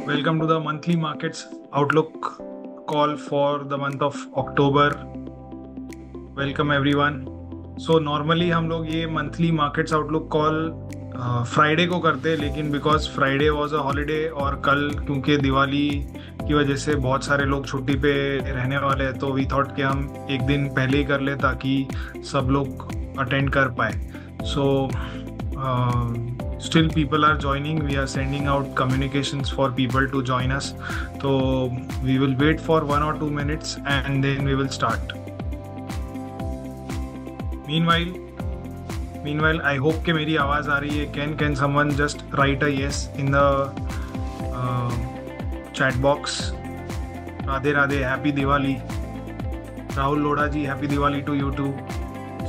Welcome to the monthly markets outlook call for the month of October. Welcome everyone. So normally हम लोग ये monthly markets outlook call Friday को करते हैं, लेकिन because Friday was a holiday और कल क्योंकि दिवाली की वजह से बहुत सारे लोग छुट्टी पे रहने वाले हैं, तो वी थॉट कि हम एक दिन पहले ही कर ले ताकि सब लोग अटेंड कर पाए. सो still people are joining. We are sending out communications for people to join us, so we will wait for 1 or 2 minutes and then we will start. meanwhile I hope कि मेरी आवाज आ रही है. Can someone just write a yes in the chat box? Radhe Radhe, happy Diwali. Rahul Lodha ji, happy Diwali to you too.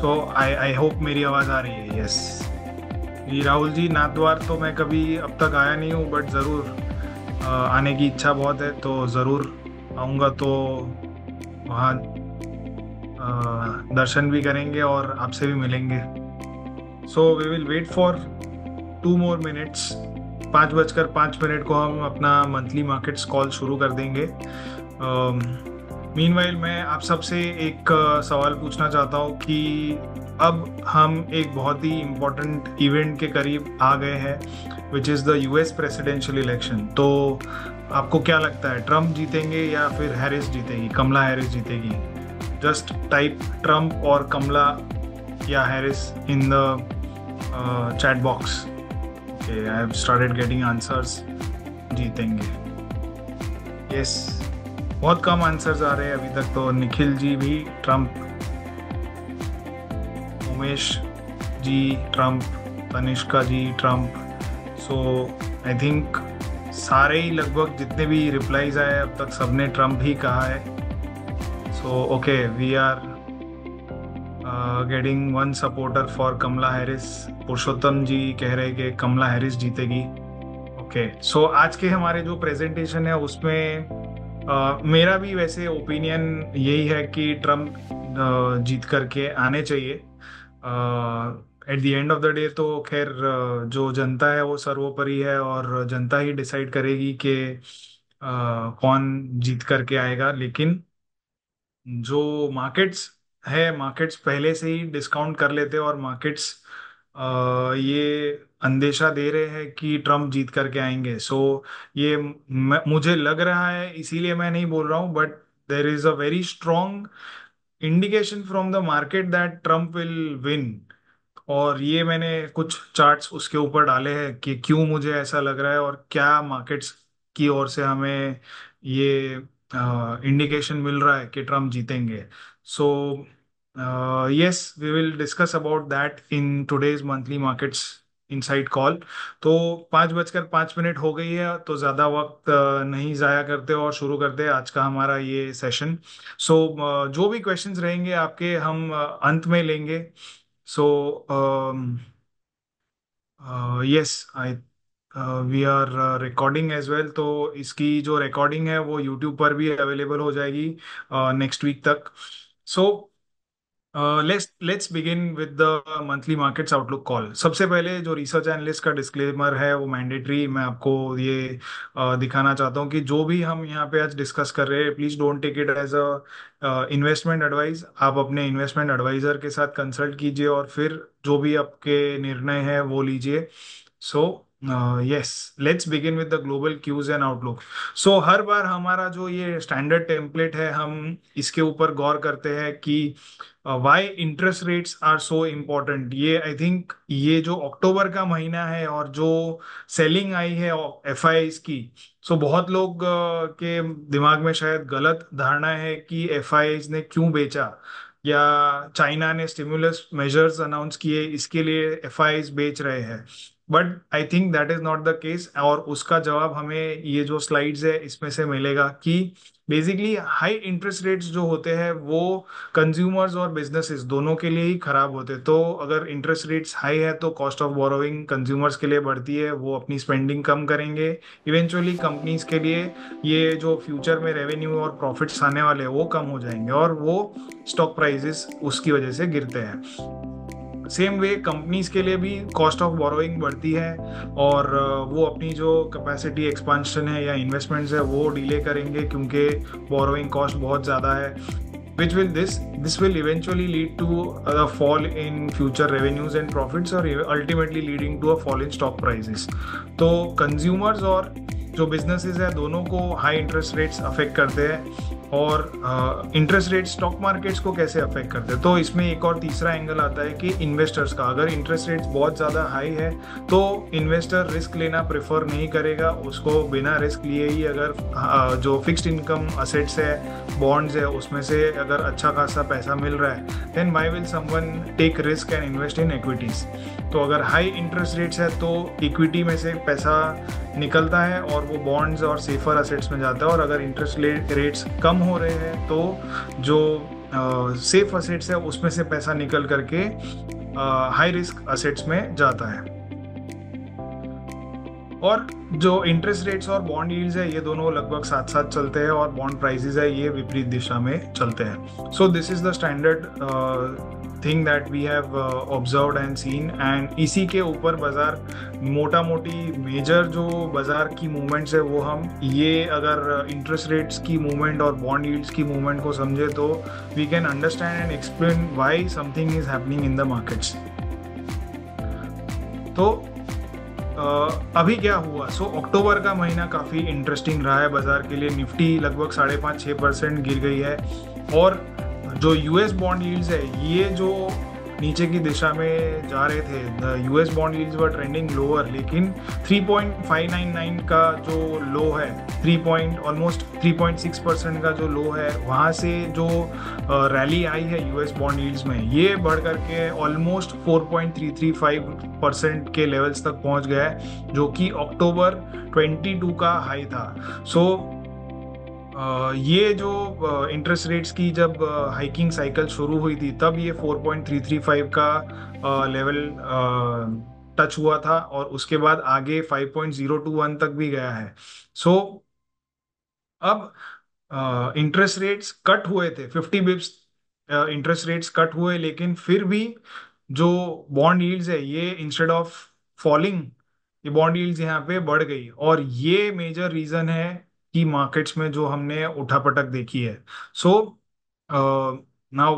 So I hope मेरी आवाज आ रही है. Yes जी राहुल जी, नाथद्वार तो मैं कभी अब तक आया नहीं हूँ, बट ज़रूर आने की इच्छा बहुत है, तो ज़रूर आऊँगा. तो वहाँ दर्शन भी करेंगे और आपसे भी मिलेंगे. So we will wait for 2 more minutes. 5:05 को हम अपना मंथली मार्केट्स कॉल शुरू कर देंगे. मीनवाइल मैं आप सबसे एक सवाल पूछना चाहता हूँ कि अब हम एक बहुत ही इम्पोर्टेंट इवेंट के करीब आ गए हैं, which is the US presidential election. तो आपको क्या लगता है, ट्रम्प जीतेंगे या फिर हैरिस जीतेगी, कमला हैरिस जीतेगी? जस्ट टाइप ट्रम्प और कमला या Harris in the chat box. Okay, I have started getting answers. जीतेंगे. यस, बहुत कम आंसर्स आ रहे हैं अभी तक. तो निखिल जी भी Trump, Umesh ji Trump, Tanishka ji Trump. So I think सारे ही लगभग जितने भी रिप्लाईज आए अब तक सबने ट्रम्प ही कहा है. So okay, we are getting one supporter for Kamala Harris. Purushottam ji कह रहे हैं कि कमला हैरिस जीतेगी. ओके, सो आज के हमारे जो प्रेजेंटेशन है उसमें मेरा भी वैसे ओपिनियन यही है कि ट्रम्प जीत करके आने चाहिए. At the end of the day तो खैर जो जनता है वो सर्वोपरि है और जनता ही डिसाइड करेगी कि कौन जीत करके आएगा. लेकिन जो मार्केट्स है, मार्केट्स पहले से ही डिस्काउंट कर लेते हैं और मार्केट्स ये अंदेशा दे रहे हैं कि ट्रम्प जीत करके आएंगे. सो ये मुझे लग रहा है, इसीलिए मैं नहीं बोल रहा हूँ, but there is a very strong indication from the market that Trump will win. और ये मैंने कुछ चार्ट्स उसके ऊपर डाले हैं कि क्यों मुझे ऐसा लग रहा है और क्या मार्केट्स की ओर से हमें ये इंडिकेशन मिल रहा है कि ट्रम्प जीतेंगे. So yes, we will discuss about that in today's monthly markets inside call. तो 5:05 हो गई है, तो ज़्यादा वक्त नहीं ज़ाया करते और शुरू करते हैं आज का हमारा ये सेशन. सो जो भी क्वेश्चंस रहेंगे आपके, हम अंत में लेंगे. So, yes, I we are recording as well. तो इसकी जो रिकॉर्डिंग है वो यूट्यूब पर भी अवेलेबल हो जाएगी नेक्स्ट वीक तक. So let's begin with the monthly markets outlook call. सबसे पहले जो रिसर्च एनालिस्ट का डिस्क्लेमर है वो मैंडेटरी, मैं आपको ये दिखाना चाहता हूँ कि जो भी हम यहाँ पे आज डिस्कस कर रहे हैं, please don't take it as a investment advice. आप अपने इन्वेस्टमेंट एडवाइजर के साथ कंसल्ट कीजिए और फिर जो भी आपके निर्णय है वो लीजिए. So yes, let's begin with the global cues and outlook. So हर बार हमारा जो ये स्टैंडर्ड टेम्पलेट है, हम इसके ऊपर गौर करते हैं कि why interest rates are so important. ये आई थिंक ये जो अक्टूबर का महीना है और जो सेलिंग आई है एफआईआईज की, सो बहुत लोग के दिमाग में शायद गलत धारणा है कि एफआईआईज ने क्यों बेचा या चाइना ने स्टिमुलस मेजर्स अनाउंस किए इसके लिए एफआईआईज बेच रहे हैं. But I think that is not the case, और उसका जवाब हमें ये जो स्लाइड्स है इसमें से मिलेगा कि बेसिकली हाई इंटरेस्ट रेट्स जो होते हैं वो कंज्यूमर्स और बिजनेसेस दोनों के लिए ही खराब होते हैं. तो अगर इंटरेस्ट रेट्स हाई है तो कॉस्ट ऑफ बोरोइंग कंज्यूमर्स के लिए बढ़ती है, वो अपनी स्पेंडिंग कम करेंगे. इवेंचुअली कंपनीज के लिए ये जो फ्यूचर में रेवेन्यू और प्रॉफिट्स आने वाले हैं वो कम हो जाएंगे और वो स्टॉक प्राइसेस उसकी वजह से गिरते हैं. सेम वे कंपनीज के लिए भी कॉस्ट ऑफ बोरोइंग बढ़ती है और वो अपनी जो कैपेसिटी एक्सपांशन है या इन्वेस्टमेंट्स है वो डिले करेंगे क्योंकि बोरोइंग कॉस्ट बहुत ज़्यादा है, which will this will eventually lead to a fall in future revenues and profits or ultimately leading to a fall in stock prices. तो consumers और जो businesses है दोनों को high interest rates affect करते हैं और इंटरेस्ट रेट स्टॉक मार्केट्स को कैसे अफेक्ट करते हैं। तो इसमें एक और तीसरा एंगल आता है कि इन्वेस्टर्स का, अगर इंटरेस्ट रेट्स बहुत ज़्यादा हाई है तो इन्वेस्टर रिस्क लेना प्रेफर नहीं करेगा, उसको बिना रिस्क लिए ही अगर जो फिक्स्ड इनकम असेट्स है, बॉन्ड्स है, उसमें से अगर अच्छा खासा पैसा मिल रहा है then why will someone take risk and invest in equities. तो अगर हाई इंटरेस्ट रेट्स है तो इक्विटी में से पैसा निकलता है और वो बॉन्ड्स और सेफर असेट्स में जाता है, और अगर इंटरेस्ट रेट्स कम हो रहे हैं तो जो सेफ असेट्स है उसमें से पैसा निकल करके हाई रिस्क असेट्स में जाता है। और जो इंटरेस्ट रेट्स और बॉन्ड यील्ड्स है ये दोनों लगभग साथ साथ चलते हैं और बॉन्ड प्राइसेस है ये विपरीत दिशा में चलते हैं। So this is the standard thing that we have observed and seen, and इसी के ऊपर बाजार मोटा मोटी मेजर जो बाजार की मूवमेंट्स है वो हम ये अगर इंटरेस्ट रेट्स की मूवमेंट और बॉन्ड यील्ड्स की मूवमेंट को समझे तो we can understand and explain why something is happening in the markets. तो अभी क्या हुआ, सो अक्टूबर का महीना काफ़ी इंटरेस्टिंग रहा है बाजार के लिए। निफ्टी लगभग 5.5-6% गिर गई है और जो यूएस बॉन्ड यील्ड्स है ये जो नीचे की दिशा में जा रहे थे, the US bond yields were trending lower, लेकिन 3.599 का जो लो है, ऑलमोस्ट 3.6% का जो लो है, वहाँ से जो रैली आई है यूएस बॉन्ड यील्ड्स में ये बढ़ करके ऑलमोस्ट 4.335% के लेवल्स तक पहुँच गया है, जो कि अक्टूबर 22 का हाई था। सो ये जो इंटरेस्ट रेट्स की जब हाइकिंग साइकिल शुरू हुई थी तब ये 4.335 का लेवल टच हुआ था और उसके बाद आगे 5.021 तक भी गया है। सो अब इंटरेस्ट रेट्स कट हुए थे, 50 बिप्स इंटरेस्ट रेट्स कट हुए, लेकिन फिर भी जो बॉन्ड यील्ड्स है ये इंस्टेड ऑफ फॉलिंग, ये बॉन्ड यील्ड्स यहाँ पे बढ़ गई, और ये मेजर रीजन है कि मार्केट्स में जो हमने उठापटक देखी है। So now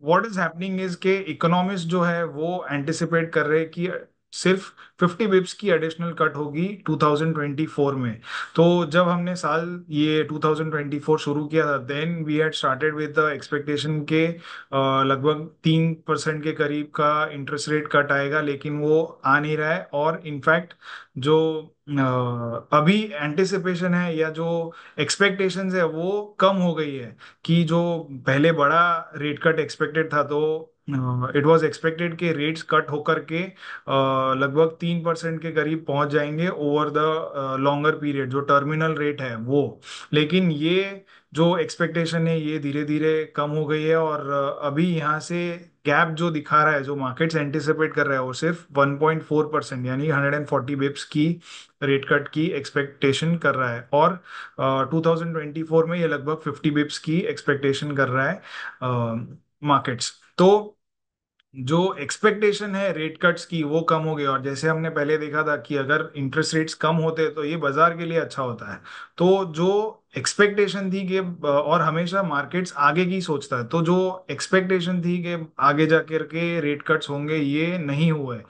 what is happening is के इकोनॉमिस्ट जो है वो एंटिसिपेट कर रहे हैं कि सिर्फ 50 बिप्स की एडिशनल कट होगी 2024 में। तो जब हमने साल ये 2024 शुरू किया था then we had started with the expectation के लगभग 3% के करीब का इंटरेस्ट रेट कट आएगा, लेकिन वो आ नहीं रहा है। और इनफैक्ट जो अभी एंटिसिपेशन है या जो एक्सपेक्टेशंस है वो कम हो गई है कि जो पहले बड़ा रेट कट एक्सपेक्टेड था, तो इट वाज एक्सपेक्टेड कि रेट्स कट होकर के लगभग 3% के करीब पहुंच जाएंगे ओवर द लॉन्गर पीरियड, जो टर्मिनल रेट है वो। लेकिन ये जो एक्सपेक्टेशन है ये धीरे धीरे कम हो गई है और अभी यहाँ से गैप जो दिखा रहा है, जो मार्केट्स एंटिसिपेट कर रहा है, वो सिर्फ 1.4% यानी 140 बिप्स की रेट कट की एक्सपेक्टेशन कर रहा है, और 2024 में ये लगभग 50 बिप्स की एक्सपेक्टेशन कर रहा है मार्केट्स। तो जो एक्सपेक्टेशन है रेट कट्स की वो कम हो गई, और जैसे हमने पहले देखा था कि अगर इंटरेस्ट रेट्स कम होते तो ये बाजार के लिए अच्छा होता है। तो जो एक्सपेक्टेशन थी कि और हमेशा मार्केट्स आगे की सोचता है, तो जो एक्सपेक्टेशन थी कि आगे जाकर के रेट कट्स होंगे ये नहीं हुए,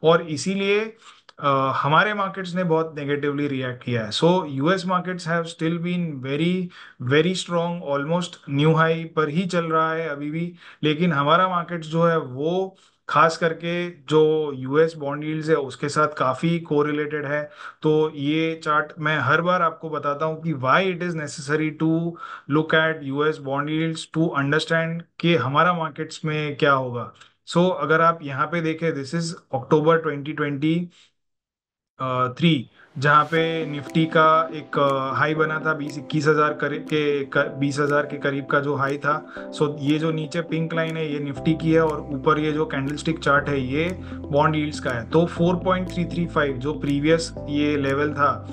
और इसीलिए हमारे मार्केट्स ने बहुत नेगेटिवली रिएक्ट किया है। So US markets have still been very very strong, almost new high पर ही चल रहा है अभी भी, लेकिन हमारा मार्केट्स जो है वो खास करके जो यूएस बॉन्ड यील्ड्स है उसके साथ काफ़ी कोरिलेटेड है। तो ये चार्ट मैं हर बार आपको बताता हूँ कि why it is necessary to look at US bond yields to understand कि हमारा मार्केट्स में क्या होगा। सो अगर आप यहाँ पे देखें, दिस इज अक्टूबर 2023 जहाँ पे निफ्टी का एक हाई बना था 20-21 हज़ार करीब के 20 हज़ार के करीब का जो हाई था। सो ये जो नीचे पिंक लाइन है ये निफ्टी की है और ऊपर ये जो कैंडलस्टिक चार्ट है ये बॉन्ड यील्ड्स का है। तो 4.335 जो प्रीवियस ये लेवल था,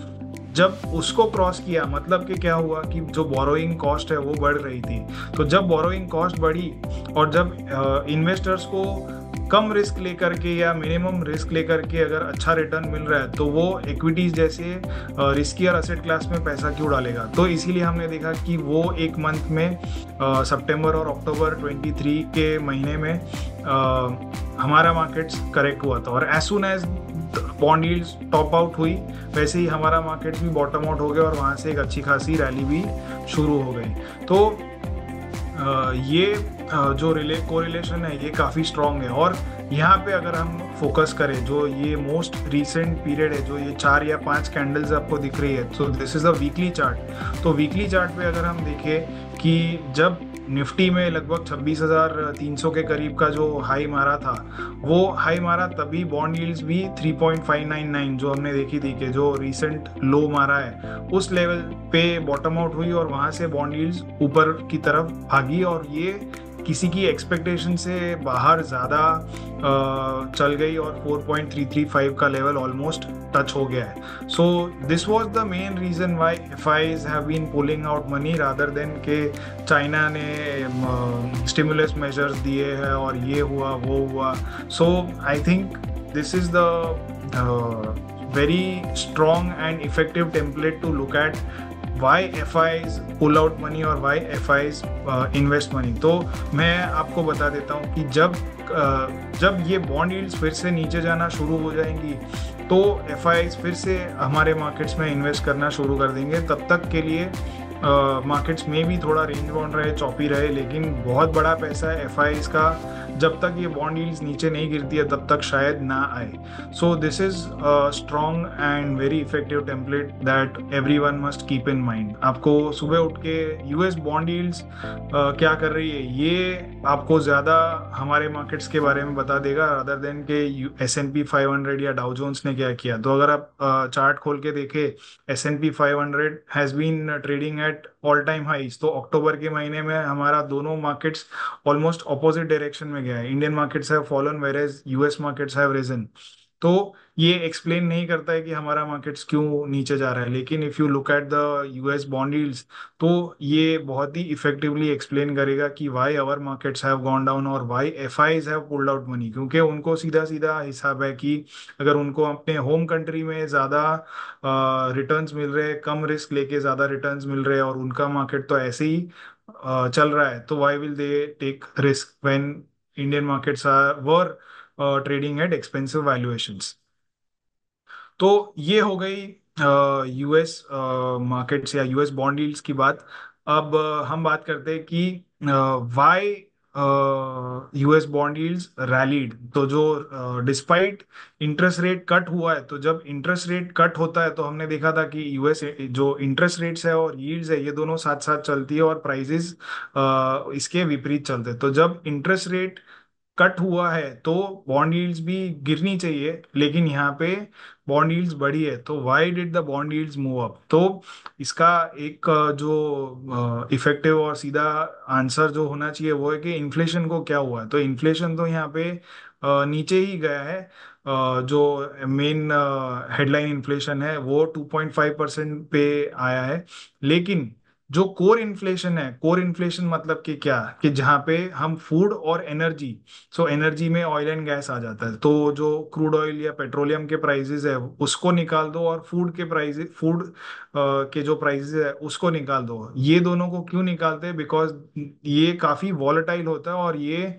जब उसको क्रॉस किया मतलब कि क्या हुआ कि जो बोरोइंग कॉस्ट है वो बढ़ रही थी। तो जब बोरोइंग कॉस्ट बढ़ी और जब इन्वेस्टर्स को कम रिस्क लेकर के या मिनिमम रिस्क लेकर के अगर अच्छा रिटर्न मिल रहा है तो वो इक्विटीज जैसे रिस्कियर असेट क्लास में पैसा क्यों डालेगा। तो इसीलिए हमने देखा कि वो एक मंथ में सितंबर और अक्टूबर 23 के महीने में हमारा मार्केट्स करेक्ट हुआ था, और as soon as bond yields top out हुई वैसे ही हमारा मार्केट्स भी बॉटम आउट हो गया और वहाँ से एक अच्छी खासी रैली भी शुरू हो गई। तो ये जो कोरिलेशन है ये काफ़ी स्ट्रॉन्ग है। और यहाँ पे अगर हम फोकस करें जो ये मोस्ट रीसेंट पीरियड है, जो ये 4 या 5 कैंडल्स आपको दिख रही है, so this is a weekly chart. तो वीकली चार्ट पे अगर हम देखें कि जब निफ्टी में लगभग 26,300 के करीब का जो हाई मारा था, वो हाई मारा तभी बॉन्ड यील्ड्स भी 3.599 जो हमने देखी थी कि जो रीसेंट लो मारा है उस लेवल पे बॉटम आउट हुई और वहाँ से बॉन्ड यील्ड्स ऊपर की तरफ भागी, और ये किसी की एक्सपेक्टेशन से बाहर ज़्यादा चल गई और 4.335 का लेवल ऑलमोस्ट टच हो गया है। So this was the main reason why FIIs have been pulling out money rather than के चाइना ने स्टिमुलस मेजर्स दिए हैं और ये हुआ वो हुआ। So I think this is the very strong and effective template to look at why FIs pull out money और why FIs invest money। तो मैं आपको बता देता हूँ कि जब ये बॉन्ड यील्ड्स फिर से नीचे जाना शुरू हो जाएंगी तो FIs फिर से हमारे मार्केट्स में इन्वेस्ट करना शुरू कर देंगे। तब तक के लिए मार्केट्स में भी थोड़ा रेंज बाउंड रहे, चॉपी रहे, लेकिन बहुत बड़ा पैसा है FIs का जब तक ये बॉन्ड यील्ड्स नीचे नहीं गिरती है तब तक शायद ना आए। सो this is strong and very effective template that everyone must keep in mind. आपको सुबह उठ के यूएस बॉन्ड यील्ड्स क्या कर रही है ये आपको ज़्यादा हमारे मार्केट्स के बारे में बता देगा अदर देन के S&P 500 या डाउ जोन्स ने क्या किया। तो अगर आप चार्ट खोल के देखें S&P 500 has been trading at all time highs. तो अक्टूबर के महीने में हमारा दोनों मार्केट्स ऑलमोस्ट ऑपोजिट डायरेक्शन में गया है। Indian markets have fallen whereas US markets have risen. तो ये एक्सप्लेन नहीं करता है कि हमारा मार्केट्स क्यों नीचे जा रहा है, लेकिन if you look at the US bond yields तो ये बहुत ही इफेक्टिवली एक्सप्लेन करेगा कि why our markets have gone down और why FIIs have pulled out money. क्योंकि उनको सीधा सीधा हिसाब है कि अगर उनको अपने होम कंट्री में ज़्यादा रिटर्न्स मिल रहे हैं, कम रिस्क लेके ज़्यादा रिटर्न्स मिल रहे हैं और उनका मार्केट तो ऐसे ही चल रहा है, तो why will they take risk when Indian markets were trading at expensive valuations. तो ये हो गई यूएस मार्केट्स या यूएस बॉन्ड यील्ड्स की बात। अब हम बात करते हैं कि why US bond yields rallied. तो जो डिस्पाइट इंटरेस्ट रेट कट हुआ है, तो जब इंटरेस्ट रेट कट होता है तो हमने देखा था कि यूएस जो इंटरेस्ट रेट्स है और यील्ड्स है ये दोनों साथ साथ चलती है और प्राइजेस इसके विपरीत चलते हैं। तो जब इंटरेस्ट रेट कट हुआ है तो बॉन्ड यील्ड्स भी गिरनी चाहिए, लेकिन यहाँ पे बॉन्ड यील्ड्स बढ़ी है। तो why did the bond yields move up? तो इसका एक जो इफेक्टिव और सीधा आंसर जो होना चाहिए वो है कि इन्फ्लेशन को क्या हुआ है। तो इन्फ्लेशन तो यहाँ पे नीचे ही गया है। जो मेन हेडलाइन इन्फ्लेशन है वो 2.5% पे आया है, लेकिन जो कोर इन्फ्लेशन है, कोर इन्फ्लेशन मतलब कि क्या, कि जहाँ पे हम फूड और एनर्जी, सो एनर्जी में ऑयल एंड गैस आ जाता है, तो जो क्रूड ऑयल या पेट्रोलियम के प्राइसेस है उसको निकाल दो और फूड के जो प्राइसेस है उसको निकाल दो। ये दोनों को क्यों निकालते हैं? बिकॉज ये काफ़ी वॉलेटाइल होता है और ये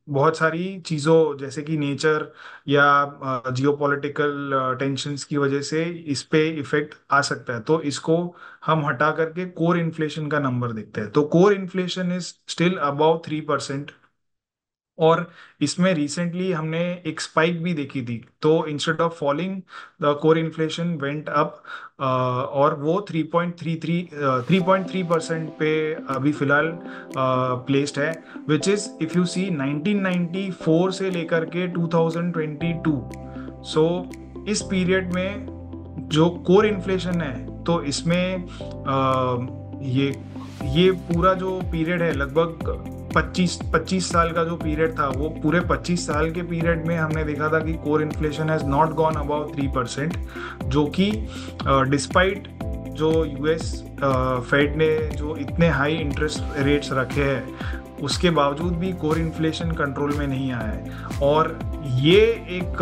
बहुत सारी चीज़ों जैसे कि नेचर या जियोपॉलिटिकल टेंशन्स की वजह से इस पे इफेक्ट आ सकता है। तो इसको हम हटा करके कोर इन्फ्लेशन का नंबर देखते हैं। तो core inflation is still above 3%, और इसमें रिसेंटली हमने एक स्पाइक भी देखी थी। तो instead of falling the core inflation went up और वो 3.3% पे अभी फिलहाल प्लेस्ड है, which is if you see 1994 से लेकर के 2022। सो इस पीरियड में जो कोर इन्फ्लेशन है तो इसमें ये पूरा जो पीरियड है लगभग 25 साल का जो पीरियड था, वो पूरे 25 साल के पीरियड में हमने देखा था कि core inflation has not gone about 3%, जो कि डिस्पाइट जो यूएस फेड ने जो इतने हाई इंटरेस्ट रेट्स रखे हैं उसके बावजूद भी कोर इन्फ्लेशन कंट्रोल में नहीं आया है। और ये एक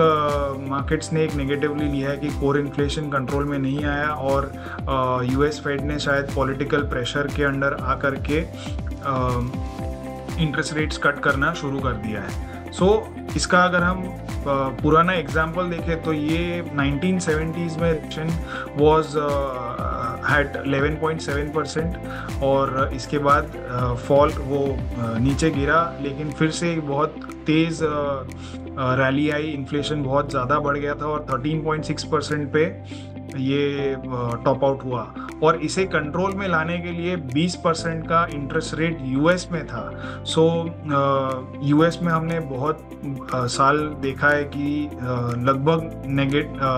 मार्केट्स ने एक नेगेटिवली लिया है कि कोर इन्फ्लेशन कंट्रोल में नहीं आया और यूएस फेड ने शायद पॉलिटिकल प्रेशर के अंडर आकर के इंटरेस्ट रेट्स कट करना शुरू कर दिया है। इसका अगर हम पुराना एग्जाम्पल देखें तो ये 1970s में रिसेशन वॉज हैट 11.7% और इसके बाद फॉल वो नीचे गिरा, लेकिन फिर से बहुत तेज़ रैली आई, इन्फ्लेशन बहुत ज़्यादा बढ़ गया था और 13.6% पे ये टॉप आउट हुआ। और इसे कंट्रोल में लाने के लिए 20% का इंटरेस्ट रेट यूएस में था। यूएस में हमने बहुत साल देखा है कि लगभग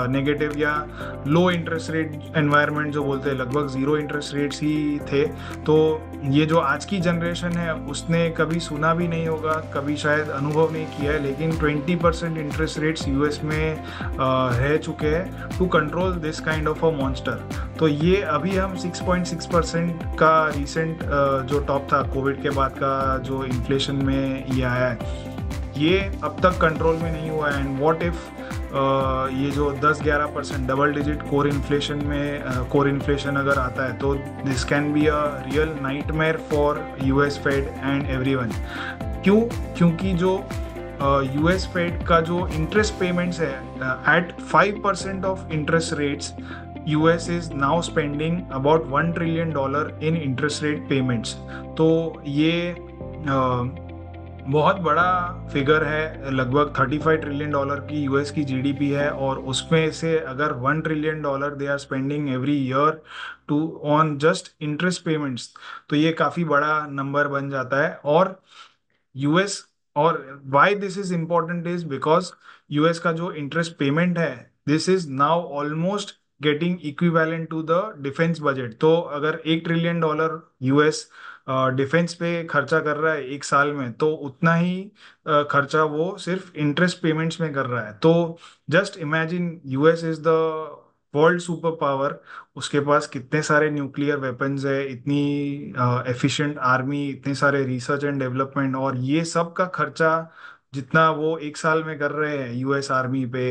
नेगेटिव या लो इंटरेस्ट रेट एनवायरनमेंट जो बोलते हैं, लगभग ज़ीरो इंटरेस्ट रेट्स ही थे। तो ये जो आज की जनरेशन है उसने कभी सुना भी नहीं होगा, कभी शायद अनुभव नहीं किया है, लेकिन 20% इंटरेस्ट रेट्स यूएस में रह चुके हैं to control this kind of a monster. तो ये अभी हम 6.6% का रिसेंट जो टॉप था कोविड के बाद का जो इन्फ्लेशन में ये आया है, ये अब तक कंट्रोल में नहीं हुआ है। एंड व्हाट इफ ये जो 10-11% डबल डिजिट कोर इन्फ्लेशन अगर आता है तो this can be a real nightmare for US Fed and everyone. क्योंकि जो यूएस फेड का जो इंटरेस्ट पेमेंट्स है at 5% of interest rates, US is now spending about $1 trillion in interest rate payments। तो ये बहुत बड़ा फिगर है, लगभग $35 ट्रिलियन की यूएस की जीडीपी है और उसमें से अगर $1 trillion they are spending every year to on just interest payments, तो ये काफ़ी बड़ा नंबर बन जाता है। और यूएस और why this is important is because US का जो इंटरेस्ट पेमेंट है this is now almost getting equivalent to the defence budget. तो अगर $1 ट्रिलियन यूएस डिफेंस पे खर्चा कर रहा है एक साल में, तो उतना ही खर्चा वो सिर्फ इंटरेस्ट पेमेंट्स में कर रहा है। तो just imagine US is the world super power, उसके पास कितने सारे न्यूक्लियर वेपन्स है, इतनी एफिशिएंट आर्मी, इतने सारे रिसर्च एंड डेवलपमेंट, और ये सब का खर्चा जितना वो एक साल में कर रहे हैं यूएस आर्मी पे,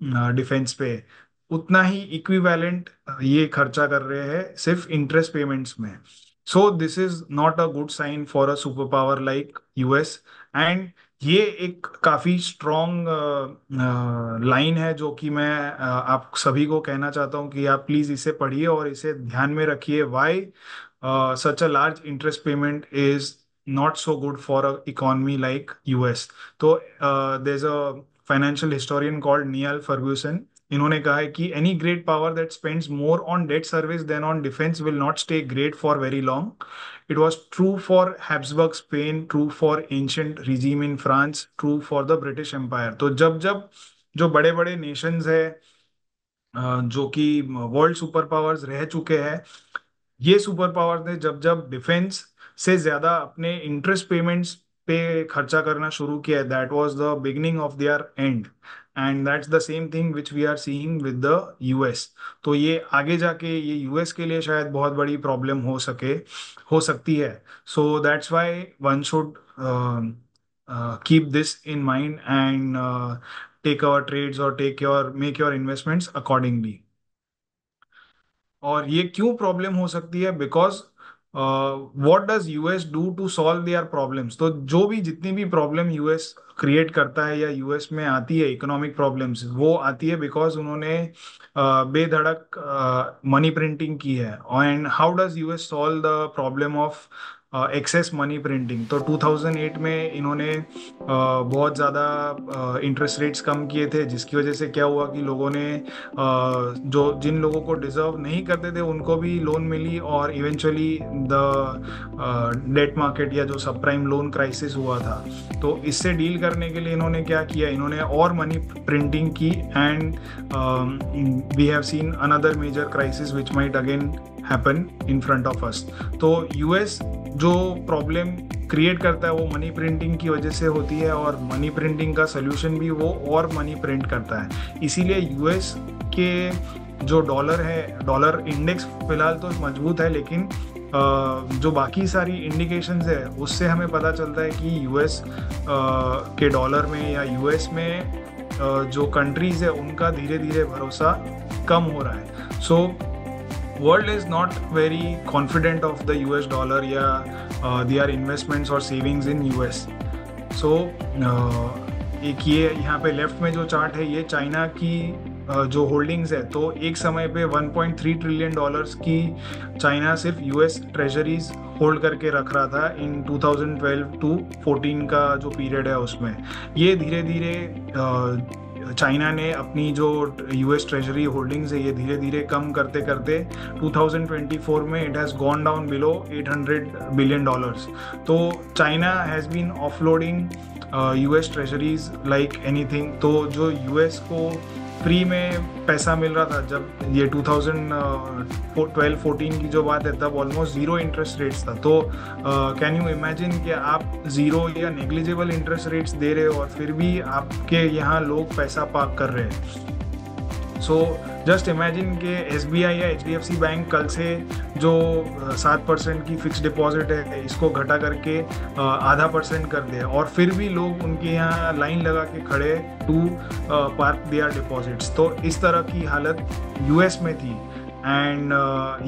डिफेंस पे, उतना ही इक्विवेलेंट ये खर्चा कर रहे हैं सिर्फ इंटरेस्ट पेमेंट्स में। So this is not a good sign for a super power like US. And ये एक काफ़ी स्ट्रॉन्ग लाइन है जो कि मैं आप सभी को कहना चाहता हूँ कि आप प्लीज़ इसे पढ़िए और इसे ध्यान में रखिए। Why such a large interest payment is not so good for a economy like US. तो there is a financial historian called Niall Ferguson, इन्होंने कहा है कि any great power that spends more on debt service than on defence will not stay great for very long. It was true for Habsburg Spain, true for ancient regime in France, true for the British Empire. तो जब जब जो बड़े बड़े Nations है जो कि world super powers रह चुके हैं, ये सुपर पावर्स ने जब जब डिफेंस से ज्यादा अपने इंटरेस्ट पेमेंट्स पे खर्चा करना शुरू किया, that was the beginning of their end, and that's the same thing which we are seeing with the US. तो ये आगे जाके ये यूएस के लिए शायद बहुत बड़ी प्रॉब्लम हो सकती है। So that's why one should keep this in mind and take our trades और मेक योर इन्वेस्टमेंट्स अकॉर्डिंगली। और ये क्यों प्रॉब्लम हो सकती है? Because what does US do to solve their problems? तो जो भी जितनी भी प्रॉब्लम यूएस क्रिएट करता है या यूएस में आती है इकोनॉमिक प्रॉब्लम्स, वो आती है बिकॉज उन्होंने बेधड़क मनी प्रिंटिंग की है। And how does US solve the problem of excess money printing? तो 2008 में इन्होंने बहुत ज़्यादा इंटरेस्ट रेट्स कम किए थे, जिसकी वजह से क्या हुआ कि लोगों ने जो जिन लोगों को डिजर्व नहीं करते थे उनको भी लोन मिली, और इवेंचुअली द डेट मार्केट या जो सब प्राइम लोन क्राइसिस हुआ था, तो इससे डील करने के लिए इन्होंने क्या किया, इन्होंने और मनी प्रिंटिंग की। And we have seen another major crisis which might again happen in front of us. तो यूएस जो प्रॉब्लम क्रिएट करता है वो मनी प्रिंटिंग की वजह से होती है, और मनी प्रिंटिंग का सोल्यूशन भी वो और मनी प्रिंट करता है। इसीलिए यूएस के जो डॉलर है, डॉलर इंडेक्स फिलहाल तो मजबूत है, लेकिन जो बाकी सारी इंडिकेशंस है उससे हमें पता चलता है कि यूएस के डॉलर में या यूएस में जो कंट्रीज है उनका धीरे धीरे भरोसा कम हो रहा है. So world is not very confident of the US dollar या देयर इन्वेस्टमेंट्स और सेविंग्स इन यूएस. सो एक ये यहाँ पे लेफ्ट में जो चार्ट है ये चाइना की जो होल्डिंग्स है, तो एक समय पे 1.3 ट्रिलियन डॉलर्स की चाइना सिर्फ यूएस ट्रेजरीज होल्ड करके रख रहा था इन 2012 टू 14 का जो पीरियड है उसमें. ये धीरे धीरे चाइना ने अपनी जो यूएस ट्रेजरी होल्डिंग्स है ये धीरे धीरे कम करते करते 2024 में it has gone down below 800 billion dollars. तो China has been offloading US treasuries like anything. तो जो यूएस को फ्री में पैसा मिल रहा था जब ये 2012-14 की जो बात है, तब ऑलमोस्ट जीरो इंटरेस्ट रेट्स था. तो कैन यू इमेजिन कि आप जीरो या नेग्लिजिबल इंटरेस्ट रेट्स दे रहे हो और फिर भी आपके यहाँ लोग पैसा पार्क कर रहे हैं. सो जस्ट इमेजिन कि एसबीआई या एचडीएफसी बैंक कल से जो 7% की फिक्स डिपॉजिट है इसको घटा करके 0.5% कर दे और फिर भी लोग उनके यहाँ लाइन लगा के खड़े टू पार्क देयर डिपॉजिट्स. तो इस तरह की हालत यूएस में थी. एंड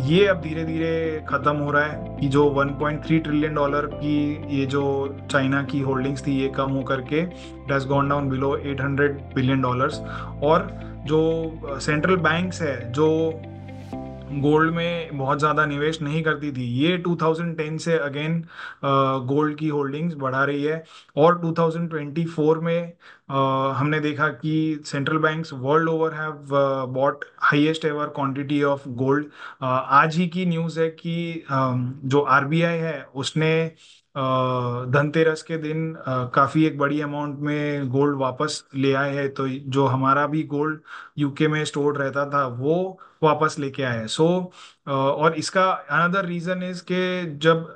ये अब धीरे धीरे ख़त्म हो रहा है कि जो 1.3 ट्रिलियन डॉलर की ये जो चाइना की होल्डिंग्स थी ये कम हो करके it has gone down below 800 billion dollars. और जो सेंट्रल बैंक्स है जो गोल्ड में बहुत ज़्यादा निवेश नहीं करती थी, ये 2010 से अगेन गोल्ड की होल्डिंग्स बढ़ा रही है. और 2024 में हमने देखा कि central banks world over have bought highest ever quantity of gold. आज ही की न्यूज़ है कि जो आरबीआई है उसने धनतेरस के दिन काफ़ी एक बड़ी अमाउंट में गोल्ड वापस ले आए हैं. तो जो हमारा भी गोल्ड यूके में स्टोर रहता था वो वापस लेके आए. सो और इसका अनदर रीजन इज कि जब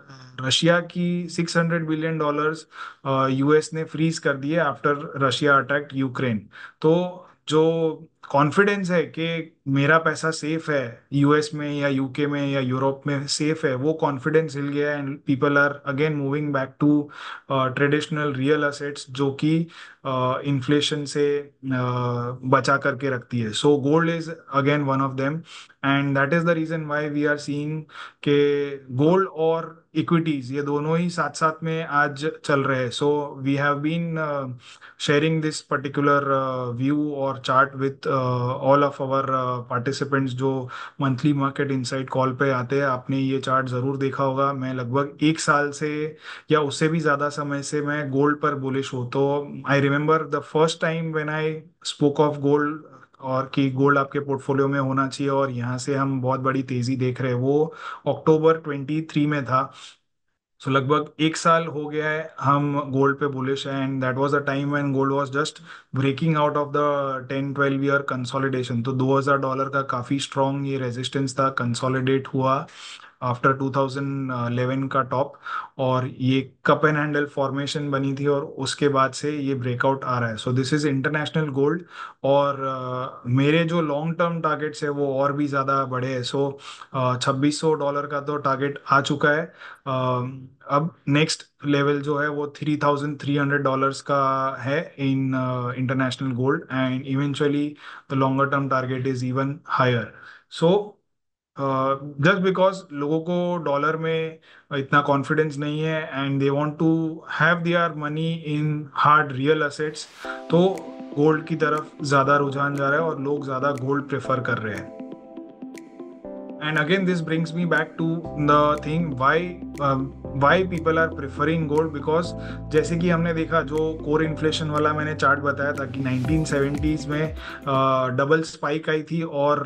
रशिया की 600 बिलियन डॉलर्स यूएस ने फ्रीज कर दिए आफ्टर रशिया अटैक यूक्रेन. तो जो कॉन्फिडेंस है कि मेरा पैसा सेफ है यूएस में या यूके में या यूरोप में सेफ है, वो कॉन्फिडेंस हिल गया and people are again moving back to traditional real assets जो कि इन्फ्लेशन से बचा करके रखती है. सो gold is again one of them and that is the reason why we are seeing के गोल्ड और इक्विटीज ये दोनों ही साथ साथ में आज चल रहे हैं. So we have been sharing this particular view और chart with all of our participants जो मंथली मार्केट इनसाइट कॉल पे आते हैं. आपने ये चार्ट ज़रूर देखा होगा. मैं लगभग 1 साल से या उससे भी ज़्यादा समय से मैं गोल्ड पर बुलिश हूँ. तो I remember the first time when I spoke of gold और कि गोल्ड आपके पोर्टफोलियो में होना चाहिए और यहाँ से हम बहुत बड़ी तेज़ी देख रहे हैं, वो अक्टूबर 23 में था. सो लगभग 1 साल हो गया है हम गोल्ड पे बुलिश हैं and that was the time when gold was just breaking out of the 10-12 year consolidation. तो $2000 का काफ़ी स्ट्रॉन्ग ये रेजिस्टेंस था, कंसोलिडेट हुआ आफ्टर 2011 का टॉप और ये कप एंड हैंडल फॉर्मेशन बनी थी और उसके बाद से ये ब्रेकआउट आ रहा है. So this is international gold और मेरे जो लॉन्ग टर्म टारगेट्स है वो और भी ज़्यादा बड़े हैं. सो $2600 का तो टारगेट आ चुका है. अब नेक्स्ट लेवल जो है वो $3300 का है in international gold and eventually the longer term target is even higher. So just because लोगों को डॉलर में इतना कॉन्फिडेंस नहीं है and they want to have their money in hard real assets, तो गोल्ड की तरफ ज़्यादा रुझान जा रहा है और लोग ज़्यादा गोल्ड प्रेफर कर रहे हैं. And again, this brings me back to the thing why people are preferring gold because जैसे कि हमने देखा जो कोर इन्फ्लेशन वाला मैंने चार्ट बताया था कि 1970s में डबल स्पाइक आई थी और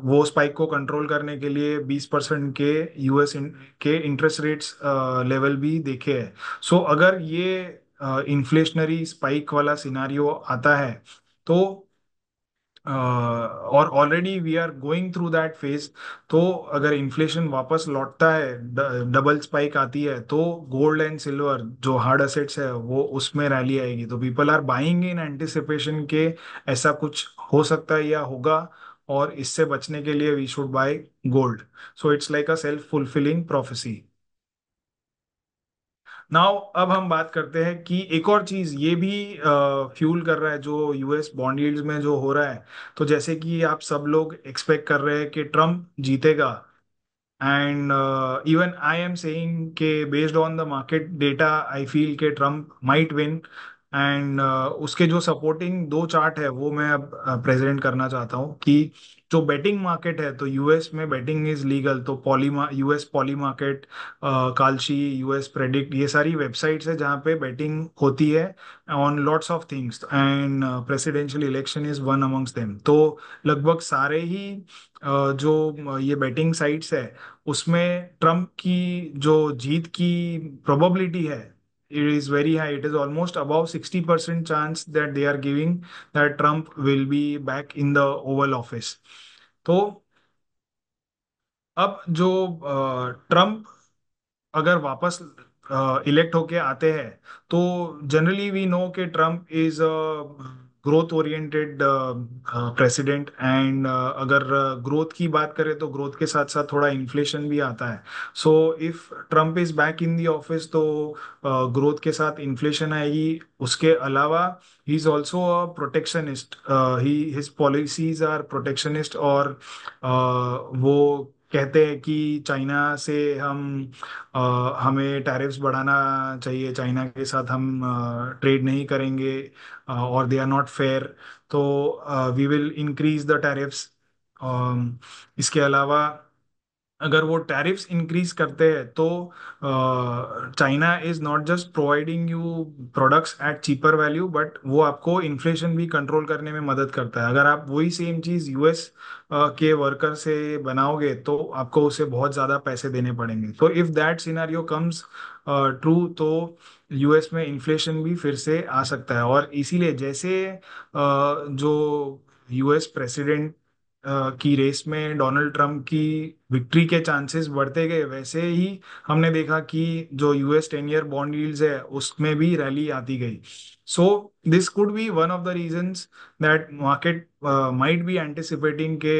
वो स्पाइक को कंट्रोल करने के लिए 20% के यूएस के इंटरेस्ट रेट्स लेवल भी देखे हैं. सो अगर ये इन्फ्लेशनरी स्पाइक वाला सिनारियो आता है तो और already we are going through that phase, तो अगर इन्फ्लेशन वापस लौटता है, डबल स्पाइक आती है, तो गोल्ड एंड सिल्वर जो हार्ड एसेट्स है वो उसमें रैली आएगी. तो people are buying in anticipation के ऐसा कुछ हो सकता है या होगा और इससे बचने के लिए we should buy gold. So it's like a self fulfilling prophecy. Now अब हम बात करते हैं कि एक और चीज ये भी फ्यूल कर रहा है जो यूएस बॉन्ड यील्ड्स में जो हो रहा है. तो जैसे कि आप सब लोग एक्सपेक्ट कर रहे हैं कि ट्रम्प जीतेगा. And even I am saying कि based on the market data I feel कि Trump might win. एंड उसके जो सपोर्टिंग दो चार्ट है वो मैं अब प्रेजेंट करना चाहता हूँ कि जो बेटिंग मार्केट है तो यूएस में बेटिंग इज लीगल. तो US Polymarket, Kalshi, US predict, ये सारी वेबसाइट्स है जहाँ पे बेटिंग होती है on lots of things. And presidential election is one amongst them. तो लगभग सारे ही जो ये बेटिंग साइट्स है उसमें ट्रम्प की जो जीत की प्रोबेबिलिटी है it is very high. It is almost above 60% chance that they are giving that Trump will be back in the Oval Office. तो अब जो ट्रम्प अगर वापस इलेक्ट होके आते हैं तो जनरली वी नो कि Trump is a growth oriented president. And अगर ग्रोथ की बात करें तो ग्रोथ के साथ साथ थोड़ा इन्फ्लेशन भी आता है. So if Trump is back in the office तो ग्रोथ के साथ इन्फ्लेशन आएगी. उसके अलावा he is also a protectionist. He his policies are protectionist. और वो कहते हैं कि चाइना से अ, हमें टैरिफ्स बढ़ाना चाहिए, चाइना के साथ हम ट्रेड नहीं करेंगे और दे आर नॉट फेयर. तो we will increase the tariffs. इसके अलावा अगर वो टैरिफ्स इंक्रीज करते हैं तो China is not just providing you products at cheaper value but वो आपको इन्फ्लेशन भी कंट्रोल करने में मदद करता है. अगर आप वही सेम चीज यूएस के वर्कर से बनाओगे तो आपको उसे बहुत ज्यादा पैसे देने पड़ेंगे. तो if that scenario comes true तो यूएस में इन्फ्लेशन भी फिर से आ सकता है. और इसीलिए जैसे जो यूएस प्रेसिडेंट की रेस में डोनाल्ड ट्रंप की विक्ट्री के चांसेस बढ़ते गए वैसे ही हमने देखा कि जो यूएस 10 ईयर बॉन्ड यील्ड्स है उसमें भी रैली आती गई. So this could be one of the reasons that market might be anticipating के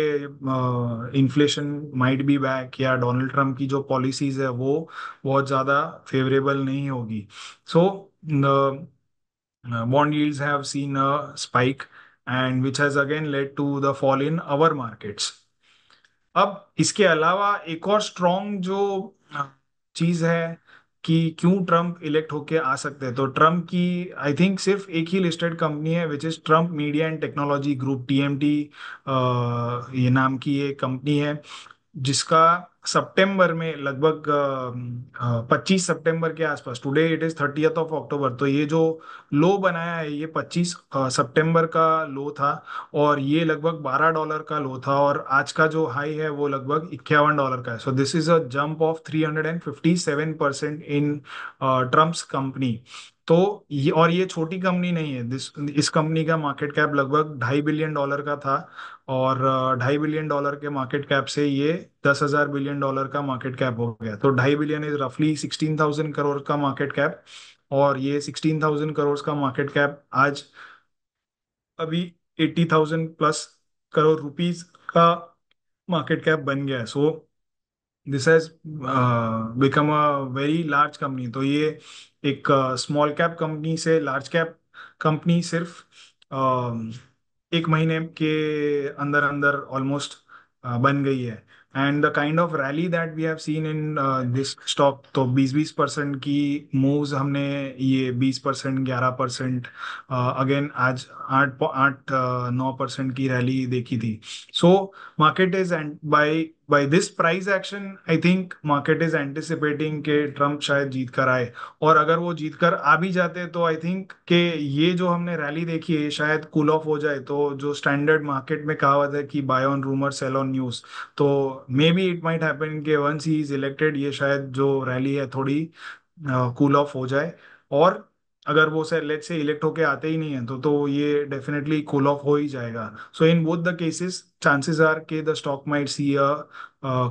इन्फ्लेशन माइट बी बैक या डोनाल्ड ट्रंप की जो पॉलिसीज है वो बहुत ज़्यादा फेवरेबल नहीं होगी. सो bond yields have seen a spike and which has again led to the fall in our markets. अब इसके अलावा एक और स्ट्रॉन्ग जो चीज है कि क्यों ट्रम्प इलेक्ट होके आ सकते हैं. तो ट्रम्प की आई थिंक सिर्फ एक ही लिस्टेड कंपनी है which is Trump media and technology group, TMT ये नाम की ये कंपनी है जिसका सितंबर में लगभग 25 सितंबर के आसपास, today it is 30th of October, तो ये जो लो बनाया है ये 25 सितंबर का लो था. और ये लगभग $12 का लो था और आज का जो हाई है वो लगभग $51 का है. So this is a jump of 357% in Trump's company. तो ये, और ये छोटी कंपनी नहीं है. इस कंपनी का मार्केट कैप लगभग $2.5 बिलियन का था. और $2.5 बिलियन के मार्केट कैप से ये 10,000 बिलियन डॉलर का मार्केट कैप हो गया. तो 2.5 बिलियन इज रफली 16,000 करोड़ का मार्केट कैप. और ये 16,000 करोड़ का मार्केट कैप आज अभी 80,000 प्लस करोड़ रुपीस का मार्केट कैप बन गया है. So this has become a very large company. तो ये एक स्मॉल कैप कंपनी से लार्ज कैप कंपनी सिर्फ एक महीने के अंदर अंदर ऑलमोस्ट बन गई है. And the kind of rally that we have seen in this stock, तो 20-20% की मूव्स हमने, ये 20%, 11%, अगेन आज 8-9% की रैली देखी थी. सो market is and by this price action I think market is anticipating कि ट्रम्प शायद जीत कर आए. और अगर वो जीत कर आ भी जाते तो आई थिंक कि ये जो हमने रैली देखी है शायद कूल ऑफ हो जाए. तो जो स्टैंडर्ड मार्केट में कहावत है कि buy on rumour sell on news, तो maybe it might happen कि वंस ही इज इलेक्टेड ये शायद जो रैली है थोड़ी कूल ऑफ हो जाए. और अगर वो से लेट से इलेक्ट होके आते ही नहीं है तो ये डेफिनेटली कूल ऑफ हो ही जाएगा. So in both the cases chances are के the stock might see a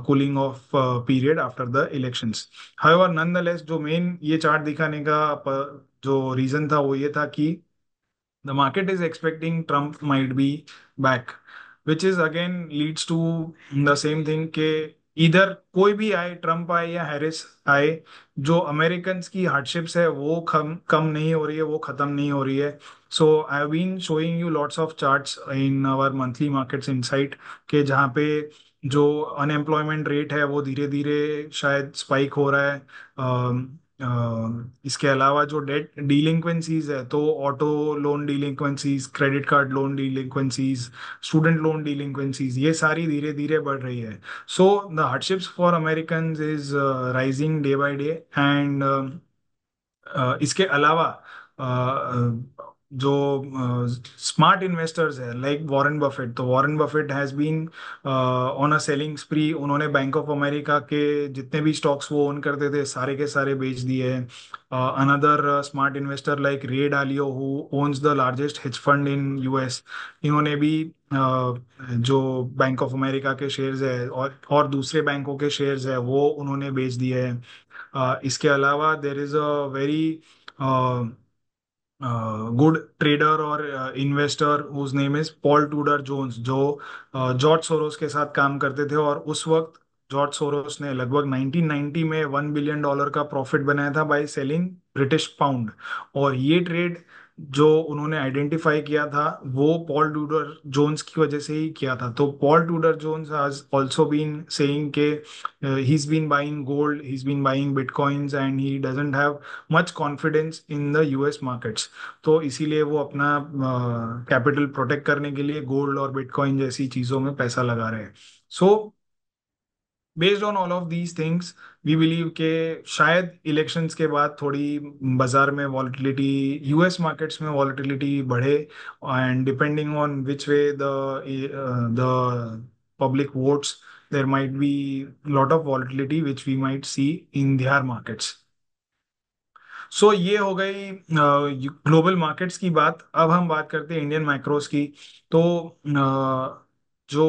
cooling off period after the elections. However nonetheless जो मेन ये चार्ट दिखाने का जो रीजन था वो ये था कि the market is expecting Trump might be back. Which is again leads to the same thing के इधर कोई भी आए, ट्रम्प आए या हैरिस आए, जो अमेरिकन की हार्डशिप्स है वो कम कम नहीं हो रही है, वो खत्म नहीं हो रही है. So I have been showing you lots of charts in our monthly markets insight, के जहाँ पे जो अनएम्प्लॉयमेंट रेट है वो धीरे धीरे शायद स्पाइक हो रहा है. इसके अलावा जो डेट डिलिंक्वेंसीज है, तो auto loan delinquencies, credit card loan delinquencies, student loan delinquencies, ये सारी धीरे धीरे बढ़ रही है. So the hardships for American is rising day by day. And इसके अलावा जो स्मार्ट इन्वेस्टर्स है लाइक वॉरेन बफेट, तो Warren Buffett has been on a selling spree. उन्होंने बैंक ऑफ अमेरिका के जितने भी स्टॉक्स वो ओन करते थे सारे के सारे बेच दिए हैं. Another smart investor like Ray Dalio who owns the largest hedge fund in US, इन्होंने भी जो बैंक ऑफ अमेरिका के शेयर्स है और दूसरे बैंकों के शेयर्स है वो उन्होंने बेच दिए हैं. इसके अलावा there is a very good trader और investor whose name is Paul Tudor Jones, जो जॉर्ज सोरोस के साथ काम करते थे. और उस वक्त जॉर्ज सोरोस ने लगभग 1990 में $1 बिलियन का प्रॉफिट बनाया था बाय सेलिंग ब्रिटिश पाउंड. और ये ट्रेड जो उन्होंने आइडेंटिफाई किया था वो पॉल टूडर जोन्स की वजह से ही किया था. तो Paul Tudor Jones has also been saying के he's been buying gold, he's been buying bitcoins, and he doesn't have much confidence in the US markets. तो इसीलिए वो अपना कैपिटल प्रोटेक्ट करने के लिए गोल्ड और बिटकॉइन जैसी चीजों में पैसा लगा रहे हैं. So based on all of these things we believe के शायद इलेक्शंस के बाद थोड़ी बाजार में वॉलेटिलिटी, यूएस मार्केट्स में वॉलेटिलिटी बढ़े. And depending on which way the public votes, there might be lot of volatility which we might see in their markets. सो ये हो गई ग्लोबल मार्केट्स की बात. अब हम बात करते हैं इंडियन मैक्रोस की. तो जो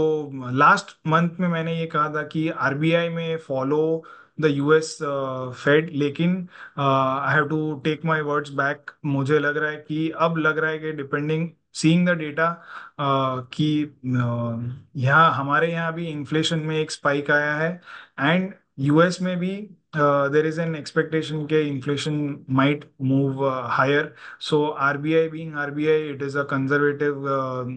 लास्ट मंथ में मैंने ये कहा था कि आरबीआई में फॉलो द यूएस फेड, लेकिन I have to take my words back. मुझे लग रहा है कि अब लग रहा है कि डिपेंडिंग सीइंग द डेटा कि यहाँ हमारे यहाँ भी इन्फ्लेशन में एक स्पाइक आया है. एंड यूएस में भी there is an expectation that inflation might move higher. So RBI being RBI, it is a conservative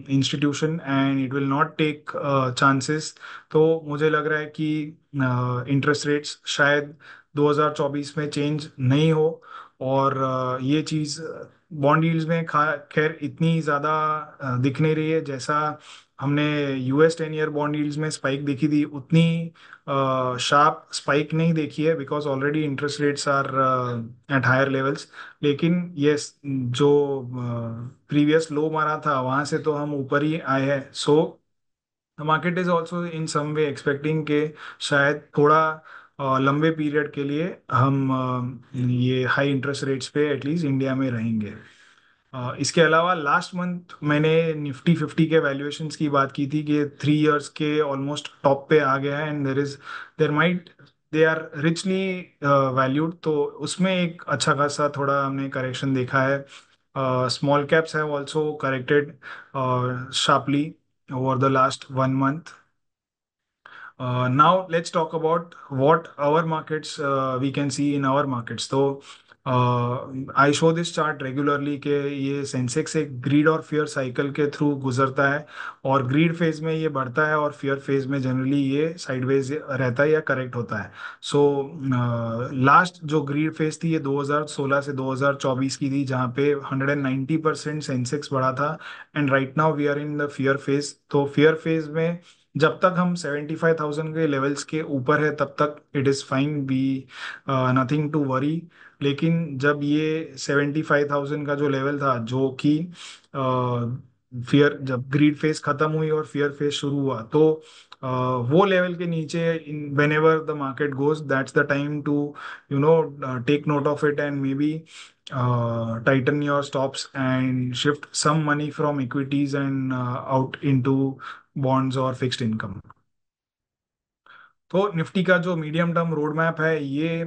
institution and it will not take chances. तो मुझे लग रहा है कि इंटरेस्ट रेट्स शायद 2024 में चेंज नहीं हो. और ये चीज़ बॉन्ड यील्ड्स में खैर इतनी ज़्यादा दिख नहीं रही है. जैसा हमने यूएस 10 ईयर बॉन्ड यील्ड्स में स्पाइक देखी थी, उतनी शार्प स्पाइक नहीं देखी है, because already interest rates are at higher levels. लेकिन यस, जो प्रीवियस लो मारा था वहां से तो हम ऊपर ही आए हैं. So the market is also in some way expecting के शायद थोड़ा लंबे पीरियड के लिए हम ये हाई इंटरेस्ट रेट्स पे एटलीस्ट इंडिया में रहेंगे. इसके अलावा लास्ट मंथ मैंने निफ्टी 50 के वैल्यूएशंस की बात की थी कि 3 इयर्स के ऑलमोस्ट टॉप पे आ गया है. And there might they are richly valued. तो उसमें एक अच्छा खासा थोड़ा हमने करेक्शन देखा है. Small caps have also corrected sharply over the last 1 month. Now let's talk about what our markets we can see in our markets. तो I show this chart regularly कि ये सेंसेक्स एक ग्रीड और fear cycle के through गुजरता है. और grid phase में ये बढ़ता है और फियर फेज में जनरली ये साइडवेज रहता है या करेक्ट होता है. सो लास्ट जो ग्रीड फेज थी ये 2016 से 2024 की थी, जहाँ पे 190% सेंसेक्स बढ़ा था. And right now we are in the fear phase. तो फियर फेज में जब तक हम 75,000 के लेवल्स के ऊपर है तब तक it is fine, be nothing to worry. लेकिन जब ये 75,000 का जो लेवल था, जो कि फियर, जब ग्रीड फेज खत्म हुई और फियर फेज शुरू हुआ, तो वो लेवल के नीचे in whenever the market goes, that's the time to you know take note of it and may be tighten your stops and shift some money from equities and out into bonds और fixed income. तो Nifty का जो medium term road map है ये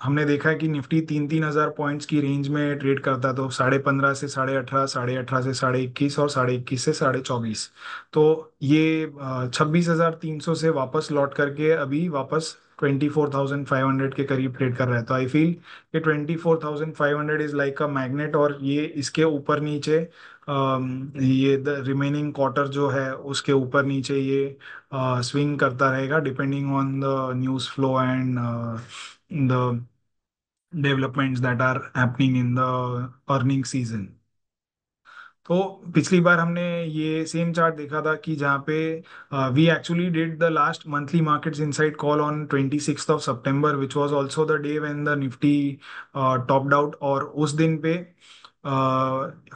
हमने देखा है कि निफ्टी 3-3 हजार पॉइंट्स की रेंज में ट्रेड करता है, तो 15.5 से 18.5, 18.5 से 21.5 और 21.5 से 24.5। तो ये 26,300 से वापस लौट करके अभी वापस 24,500 के करीब ट्रेड कर रहा है। तो आई फील कि 24,500 इज लाइक अ मैग्नेट, और ये इसके ऊपर नीचे ये द रिमेनिंग क्वार्टर जो है उसके ऊपर नीचे ये स्विंग करता रहेगा, depending on the news flow and the developments that are happening in the earning season। तो पिछली बार हमने ये सेम चार्ट देखा था कि जहाँ पे we actually did the last monthly markets inside call on 26th of September, which was also the day when the Nifty topped out. और उस दिन पे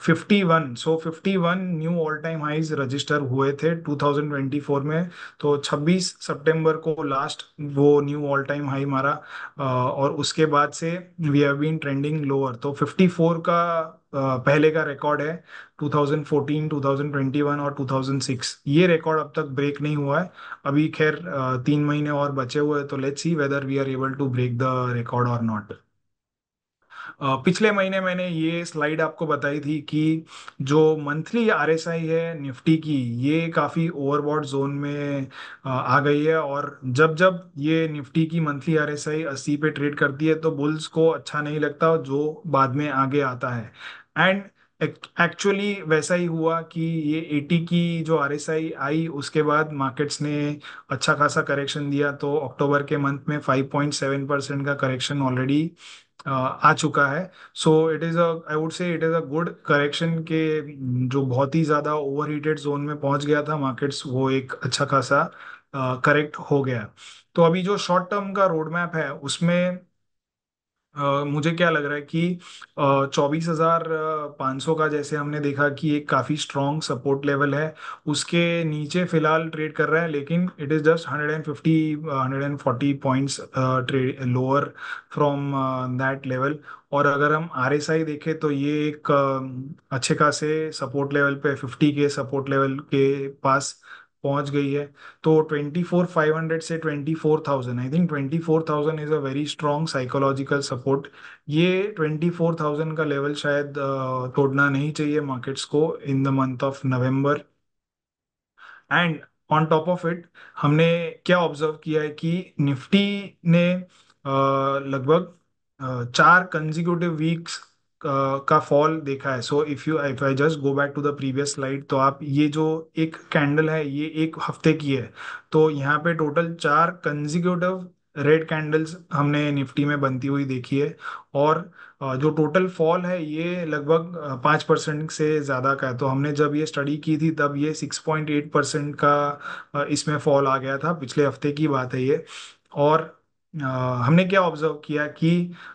51 new all time highs register हुए थे 2024 में। तो 26 सितंबर को लास्ट वो न्यू ऑल टाइम हाई मारा, और उसके बाद से we have been trending lower. तो 54 का पहले का रिकॉर्ड है 2014, 2021 और 2006। ये रिकॉर्ड अब तक ब्रेक नहीं हुआ है। अभी खैर 3 महीने और बचे हुए हैं, तो let's see whether we are able to break the record और नॉट। पिछले महीने मैंने ये स्लाइड आपको बताई थी कि जो मंथली आरएसआई है निफ्टी की, ये काफ़ी ओवरबॉट जोन में आ गई है। और जब जब ये निफ्टी की मंथली आरएसआई 80 पे ट्रेड करती है तो बुल्स को अच्छा नहीं लगता, जो बाद में आगे आता है। एंड एक्चुअली वैसा ही हुआ कि ये 80 की जो आरएसआई आई उसके बाद मार्केट्स ने अच्छा खासा करेक्शन दिया। तो अक्टूबर के मंथ में 5.7% का करेक्शन ऑलरेडी आ चुका है। So it is a, I would say it is a good correction के जो बहुत ही ज़्यादा ओवर हीटेड जोन में पहुंच गया था मार्केट्स, वो एक अच्छा खासा करेक्ट हो गया। तो अभी जो शॉर्ट टर्म का रोड मैप है उसमें मुझे क्या लग रहा है कि 24,500 का, जैसे हमने देखा कि एक काफ़ी स्ट्रॉन्ग सपोर्ट लेवल है, उसके नीचे फिलहाल ट्रेड कर रहा है। लेकिन it is just 150 140 points trade lower from that level. और अगर हम आरएसआई देखें तो ये एक अच्छे खासे सपोर्ट लेवल पे 50 के सपोर्ट लेवल के पास पहुंच गई है। तो 24,500 से 24,000, I think 24,000 is a very strong psychological support. ये 24,000 का लेवल शायद तोड़ना नहीं चाहिए मार्केट्स को in the month of November. And on top of it, हमने क्या ऑब्जर्व किया है कि निफ्टी ने लगभग 4 कंजिक्यूटिव वीक्स का फॉल देखा है। So if I just go back to the previous slide, तो आप ये जो एक कैंडल है ये एक हफ्ते की है। तो यहाँ पे टोटल 4 कंजिक्यूटिव रेड कैंडल्स हमने निफ्टी में बनती हुई देखी है। और जो टोटल फॉल है ये लगभग 5% से ज़्यादा का है। तो हमने जब ये स्टडी की थी तब ये 6.8% का इसमें फॉल आ गया था, पिछले हफ्ते की बात है ये। और अ, हमने क्या ऑब्जर्व किया कि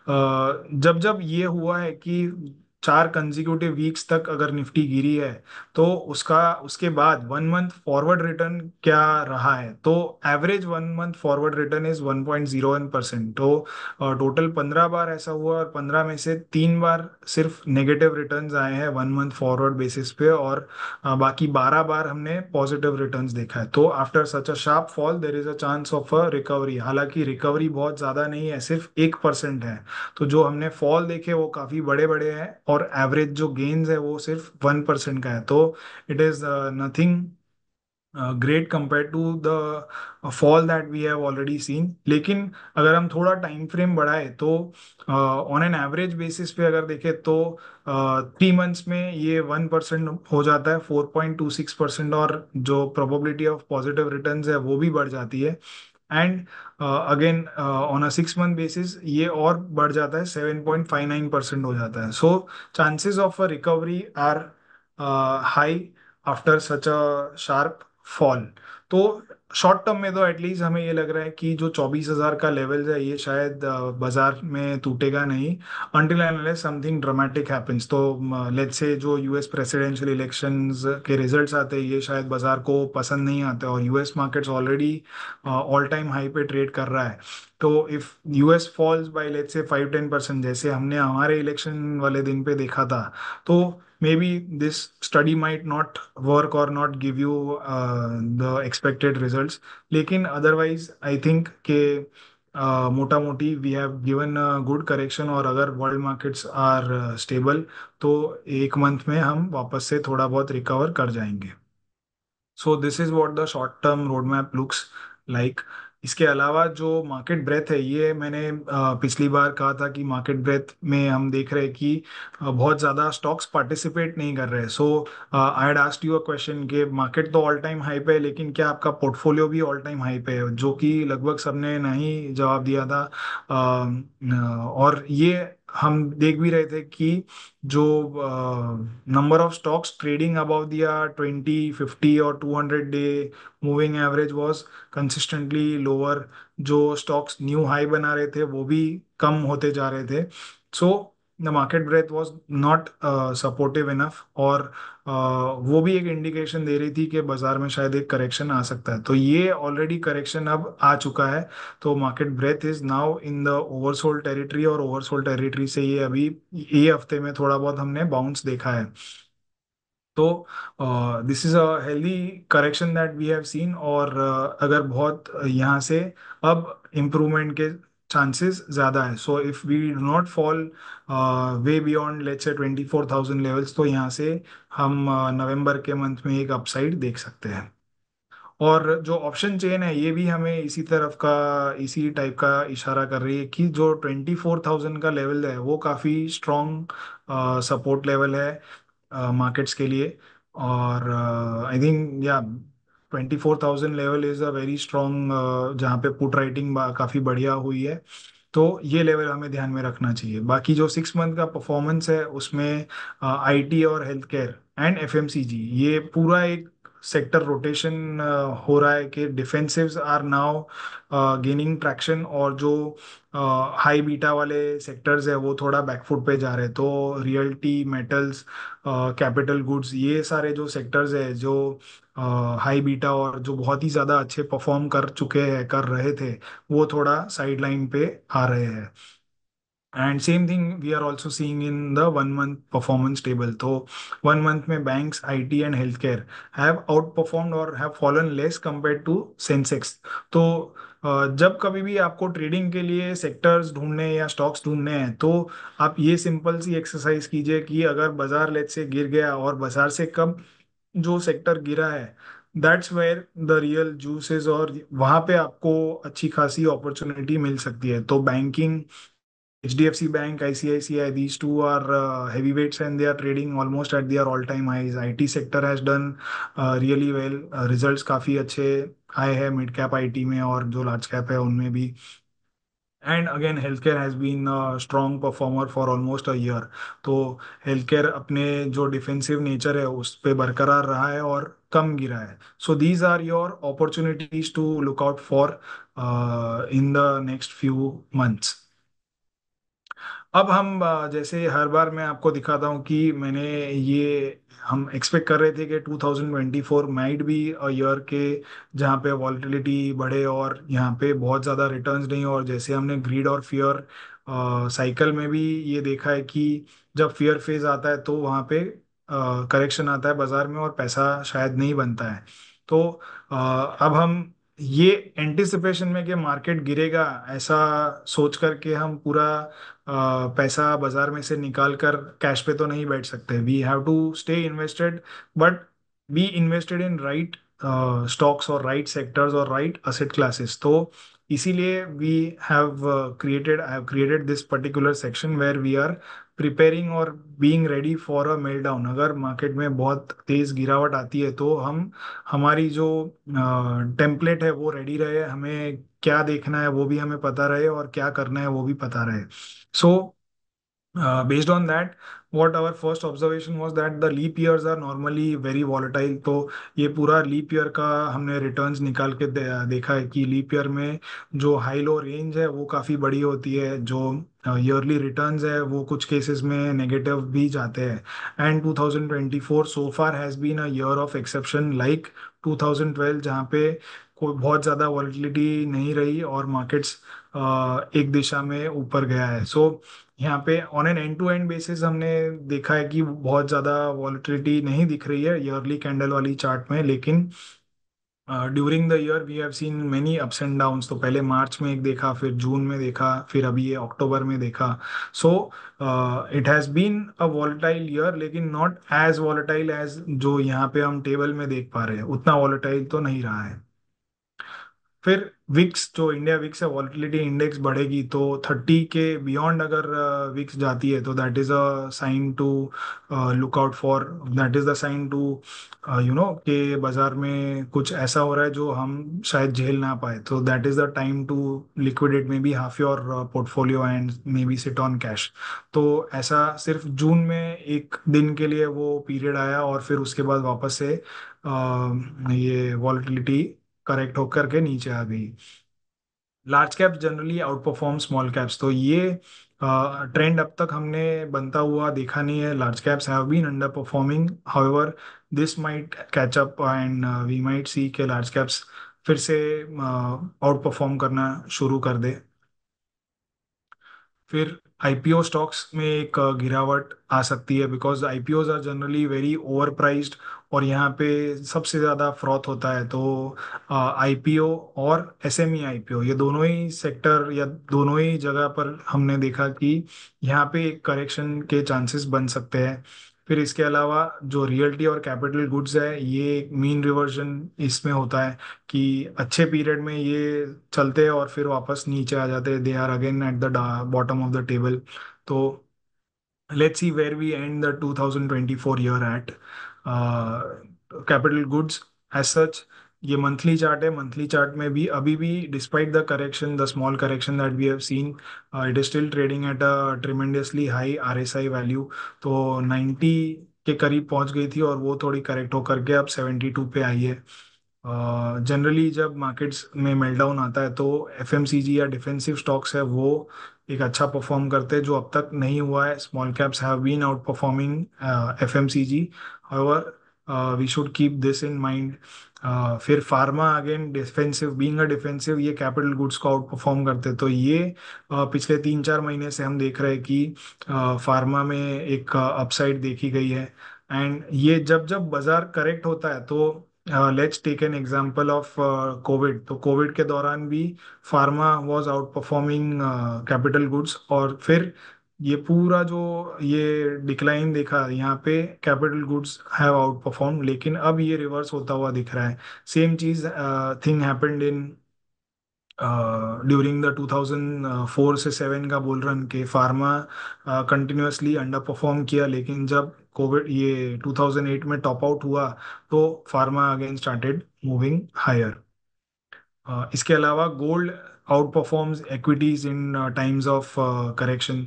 जब जब ये हुआ है कि 4 कंजिक्यूटिव वीक्स तक अगर निफ्टी गिरी है, तो उसका उसके बाद 1 मंथ फॉरवर्ड रिटर्न क्या रहा है। तो average 1 month forward return is 1.01%। तो टोटल 15 बार ऐसा हुआ, और 15 में से 3 बार सिर्फ नेगेटिव रिटर्न्स आए हैं 1 मंथ फॉरवर्ड बेसिस पे, और बाकी 12 बार हमने पॉजिटिव रिटर्न्स देखा है। तो after such a sharp fall there is a chance of a recovery. हालांकि रिकवरी बहुत ज़्यादा नहीं है, सिर्फ 1% है। तो जो हमने फॉल देखे वो काफ़ी बड़े बड़े हैं, और एवरेज जो गेन्स है वो सिर्फ 1% का है। तो it is nothing great compare to the fall that we have already seen. लेकिन अगर हम थोड़ा टाइम फ्रेम बढ़ाए तो ऑन एन एवरेज बेसिस पे अगर देखें तो 3 मंथ्स में ये 1% हो जाता है, 4.26%। और जो प्रोबेबिलिटी ऑफ पॉजिटिव रिटर्न्स है वो भी बढ़ जाती है। And again on a 6 month basis ये और बढ़ जाता है, 7.59% हो जाता है। So chances of a recovery are high after such a sharp fall. तो शॉर्ट टर्म में तो एटलीस्ट हमें ये लग रहा है कि जो 24,000 का लेवल है ये शायद बाजार में टूटेगा नहीं, until and unless something dramatic happens. तो लेट्स से जो यूएस प्रेसिडेंशियल इलेक्शंस के रिजल्ट्स आते हैं ये शायद बाजार को पसंद नहीं आते, और US markets already all time high पे ट्रेड कर रहा है। तो if US falls by let's say 5-10%, जैसे हमने हमारे इलेक्शन वाले दिन पे देखा था, तो maybe this study might not work or not give you the expected results। लेकिन otherwise I think कि मोटा मोटी we have given good correction, और अगर वर्ल्ड मार्केट्स आर स्टेबल तो एक मंथ में हम वापस से थोड़ा बहुत रिकवर कर जाएंगे। सो this is what the short term road map looks like. इसके अलावा जो मार्केट ब्रेथ है, ये मैंने पिछली बार कहा था कि मार्केट ब्रेथ में हम देख रहे हैं कि बहुत ज़्यादा स्टॉक्स पार्टिसिपेट नहीं कर रहे। So I had asked you a question कि मार्केट तो ऑल टाइम हाई पे है, लेकिन क्या आपका पोर्टफोलियो भी ऑल टाइम हाई पे है, जो कि लगभग सबने नहीं जवाब दिया था। और ये हम देख भी रहे थे कि जो number of stocks trading above दिया 20, 50 और 200 day moving average was consistently lower. जो स्टॉक्स न्यू हाई बना रहे थे वो भी कम होते जा रहे थे। So the market breadth was not supportive enough, और वो भी एक इंडिकेशन दे रही थी कि बाजार में शायद एक करेक्शन आ सकता है। तो ये ऑलरेडी करेक्शन अब आ चुका है। तो market breadth is now in the oversold territory, और ओवरसोल्ड टेरिटरी से ये अभी ये हफ्ते में थोड़ा बहुत हमने बाउंस देखा है। तो this is a healthy correction that we have seen, और अगर बहुत यहाँ से अब इम्प्रूवमेंट के चांसेस ज़्यादा है। So if we do not fall way beyond let's say 24,000 levels, तो यहाँ से हम नवंबर के मंथ में एक अपसाइड देख सकते हैं। और जो ऑप्शन चेन है, ये भी हमें इसी तरफ का, इसी टाइप का इशारा कर रही है कि जो 24,000 का लेवल है वो काफ़ी स्ट्रॉन्ग सपोर्ट लेवल है मार्केट्स के लिए। और आई थिंक या 24,000 level is a very strong, जहाँ पे पुट राइटिंग काफ़ी बढ़िया हुई है। तो ये लेवल हमें ध्यान में रखना चाहिए। बाकी जो 6 मंथ का परफॉर्मेंस है उसमें आईटी और हेल्थ केयर एंड एफएमसीजी, ये पूरा एक सेक्टर रोटेशन हो रहा है कि डिफेंसिव्स आर नाउ गेनिंग ट्रैक्शन, और जो हाई बीटा वाले सेक्टर्स है वो थोड़ा बैकफुट पे जा रहे हैं। तो रियल्टी, मेटल्स, कैपिटल गुड्स, ये सारे जो सेक्टर्स है जो हाई बीटा और जो बहुत ही ज़्यादा अच्छे परफॉर्म कर चुके हैं, कर रहे थे, वो थोड़ा साइड लाइन पे आ रहे हैं। And same thing we are also seeing in the 1 month performance table. तो 1 मंथ में banks, IT and health care have outperformed और have fallen less compare to Sensex. तो जब कभी भी आपको ट्रेडिंग के लिए सेक्टर्स ढूंढने या स्टॉक्स ढूंढने हैं, तो आप ये सिंपल सी एक्सरसाइज कीजिए कि अगर बाजार लेट से गिर गया, और बाजार से कब जो सेक्टर गिरा है, that's where the real juice is, और वहां पे आपको अच्छी खासी अपॉर्चुनिटी मिल सकती है। तो banking, HDFC Bank, ICICI, these two are heavyweights and they are trading almost at their all-time highs. IT sector has done really well. Results काफी अच्छे आए हैं मिड कैप आईटी में, और जो लार्ज कैप है उनमें भी। And again health care has been strong performer for almost a year. तो हेल्थ केयर अपने जो डिफेंसिव नेचर है उस पे बरकरार रहा है और कम गिरा है। So these are your opportunities to look out for in the next few months. अब हम जैसे हर बार मैं आपको दिखाता हूँ कि मैंने ये, हम एक्सपेक्ट कर रहे थे कि 2024 माइट बी अ ईयर के जहाँ पे वॉलेटिलिटी बढ़े और यहाँ पे बहुत ज़्यादा रिटर्न्स नहीं हो। और जैसे हमने ग्रीड और फियर साइकिल में भी ये देखा है कि जब फियर फेज आता है तो वहाँ पे करेक्शन आता है बाजार में और पैसा शायद नहीं बनता है। तो अब हम ये एंटिसिपेशन में कि मार्केट गिरेगा, ऐसा सोच करके हम पूरा पैसा बाजार में से निकाल कर कैश पे तो नहीं बैठ सकते। We have to stay invested, but be invested in right stocks और राइट सेक्टर्स और राइट असेट क्लासेस। तो इसीलिए we have created I have created this particular section where we are preparing और being ready for a meltdown. अगर market में बहुत तेज गिरावट आती है तो हम, हमारी जो टेम्पलेट है वो रेडी रहे, हमें क्या देखना है वो भी हमें पता रहे और क्या करना है वो भी पता रहे। So, based on that, what our first observation was that the leap years are normally very volatile। तो ये पूरा लीप ईयर का हमने रिटर्न्स निकाल के देखा है कि लीप ईयर में जो हाई लो रेंज है वो काफ़ी बड़ी होती है। जो ईयरली रिटर्न्स है वो कुछ केसेस में नेगेटिव भी जाते हैं। And 2024 so far has been a year of exception like 2012, जहाँ पे कोई बहुत ज़्यादा वॉलेटिलिटी नहीं रही और मार्केट्स एक दिशा में ऊपर गया है। सो यहाँ पे on an end to end basis हमने देखा है कि बहुत ज़्यादा वॉलेटिलिटी नहीं दिख रही है ईयरली कैंडल वाली चार्ट में, लेकिन during the year we have seen many ups and downs. तो पहले मार्च में एक देखा, फिर जून में देखा, फिर अभी ये अक्टूबर में देखा। So it has been a volatile year, लेकिन नॉट एज वॉलेटाइल एज जो यहाँ पे हम टेबल में देख पा रहे हैं, उतना वॉलेटाइल तो नहीं रहा है। फिर विक्स, जो इंडिया विक्स है, वॉलेटिलिटी इंडेक्स बढ़ेगी तो 30 के बियॉन्ड अगर विक्स जाती है तो that is a sign to look out for. That is the sign to कि बाजार में कुछ ऐसा हो रहा है जो हम शायद झेल ना पाए। तो that is the time to liquidate may be half your portfolio and may be sit on cash. तो ऐसा सिर्फ जून में एक दिन के लिए वो पीरियड आया और फिर उसके बाद वापस से ये वॉलेटिलिटी करेक्ट होकर के नीचे आ गई। Large caps generally out perform small caps, तो ये ट्रेंड अब तक हमने बनता हुआ देखा नहीं है। Large caps have been under performing, however this might catch up and we might see के लार्ज कैप्स फिर से आउट परफॉर्म करना शुरू कर दे। फिर आईपीओ स्टॉक्स में एक गिरावट आ सकती है, because IPOs are generally very over priced और यहाँ पे सबसे ज़्यादा फ्रॉथ होता है। तो आईपीओ और एसएमई आईपीओ, ये दोनों ही सेक्टर या दोनों ही जगह पर हमने देखा कि यहाँ पे एक करेक्शन के चांसेस बन सकते हैं। फिर इसके अलावा जो रियल्टी और कैपिटल गुड्स है, ये मीन रिवर्जन इसमें होता है कि अच्छे पीरियड में ये चलते हैं और फिर वापस नीचे आ जाते हैं। They are again at the bottom of the table. तो let's see where we end the 2024 year at capital goods as such। ये मंथली चार्ट है, मंथली चार्ट में भी अभी भी despite the correction, the small correction that we have seen, it is still trading at a tremendously high RSI value. तो 90 के करीब पहुंच गई थी और वो थोड़ी करेक्ट होकर के अब 72 पे आई है। जनरली जब मार्केट्स में मेल्टडाउन आता है तो एफएमसीजी या डिफेंसिव स्टॉक्स है वो एक अच्छा परफॉर्म करते हैं, जो अब तक नहीं हुआ है। Small caps have been outperforming FMCG, however we should keep this in mind. फिर pharma again defensive, being a defensive, ये कैपिटल गुड्स को आउट परफॉर्म करते हैं। तो ये पिछले 3-4 महीने से हम देख रहे हैं कि फार्मा में एक अपसाइड देखी गई है। एंड ये जब जब बाजार करेक्ट होता है तो let's take an example of covid. तो कोविड के दौरान भी pharma was out performing capital goods, और फिर ये पूरा जो ये डिक्लाइन देखा यहाँ पे, capital goods have out perform, लेकिन अब ये रिवर्स होता हुआ दिख रहा है। सेम चीज thing happened in during the 2004 से 7 का बुल रन के फार्मा कंटिन्यूअसली अंडर परफॉर्म किया, लेकिन जब कोविड ये 2008 में टॉप आउट हुआ तो pharma again started moving higher. इसके अलावा gold out performs equities in times of correction,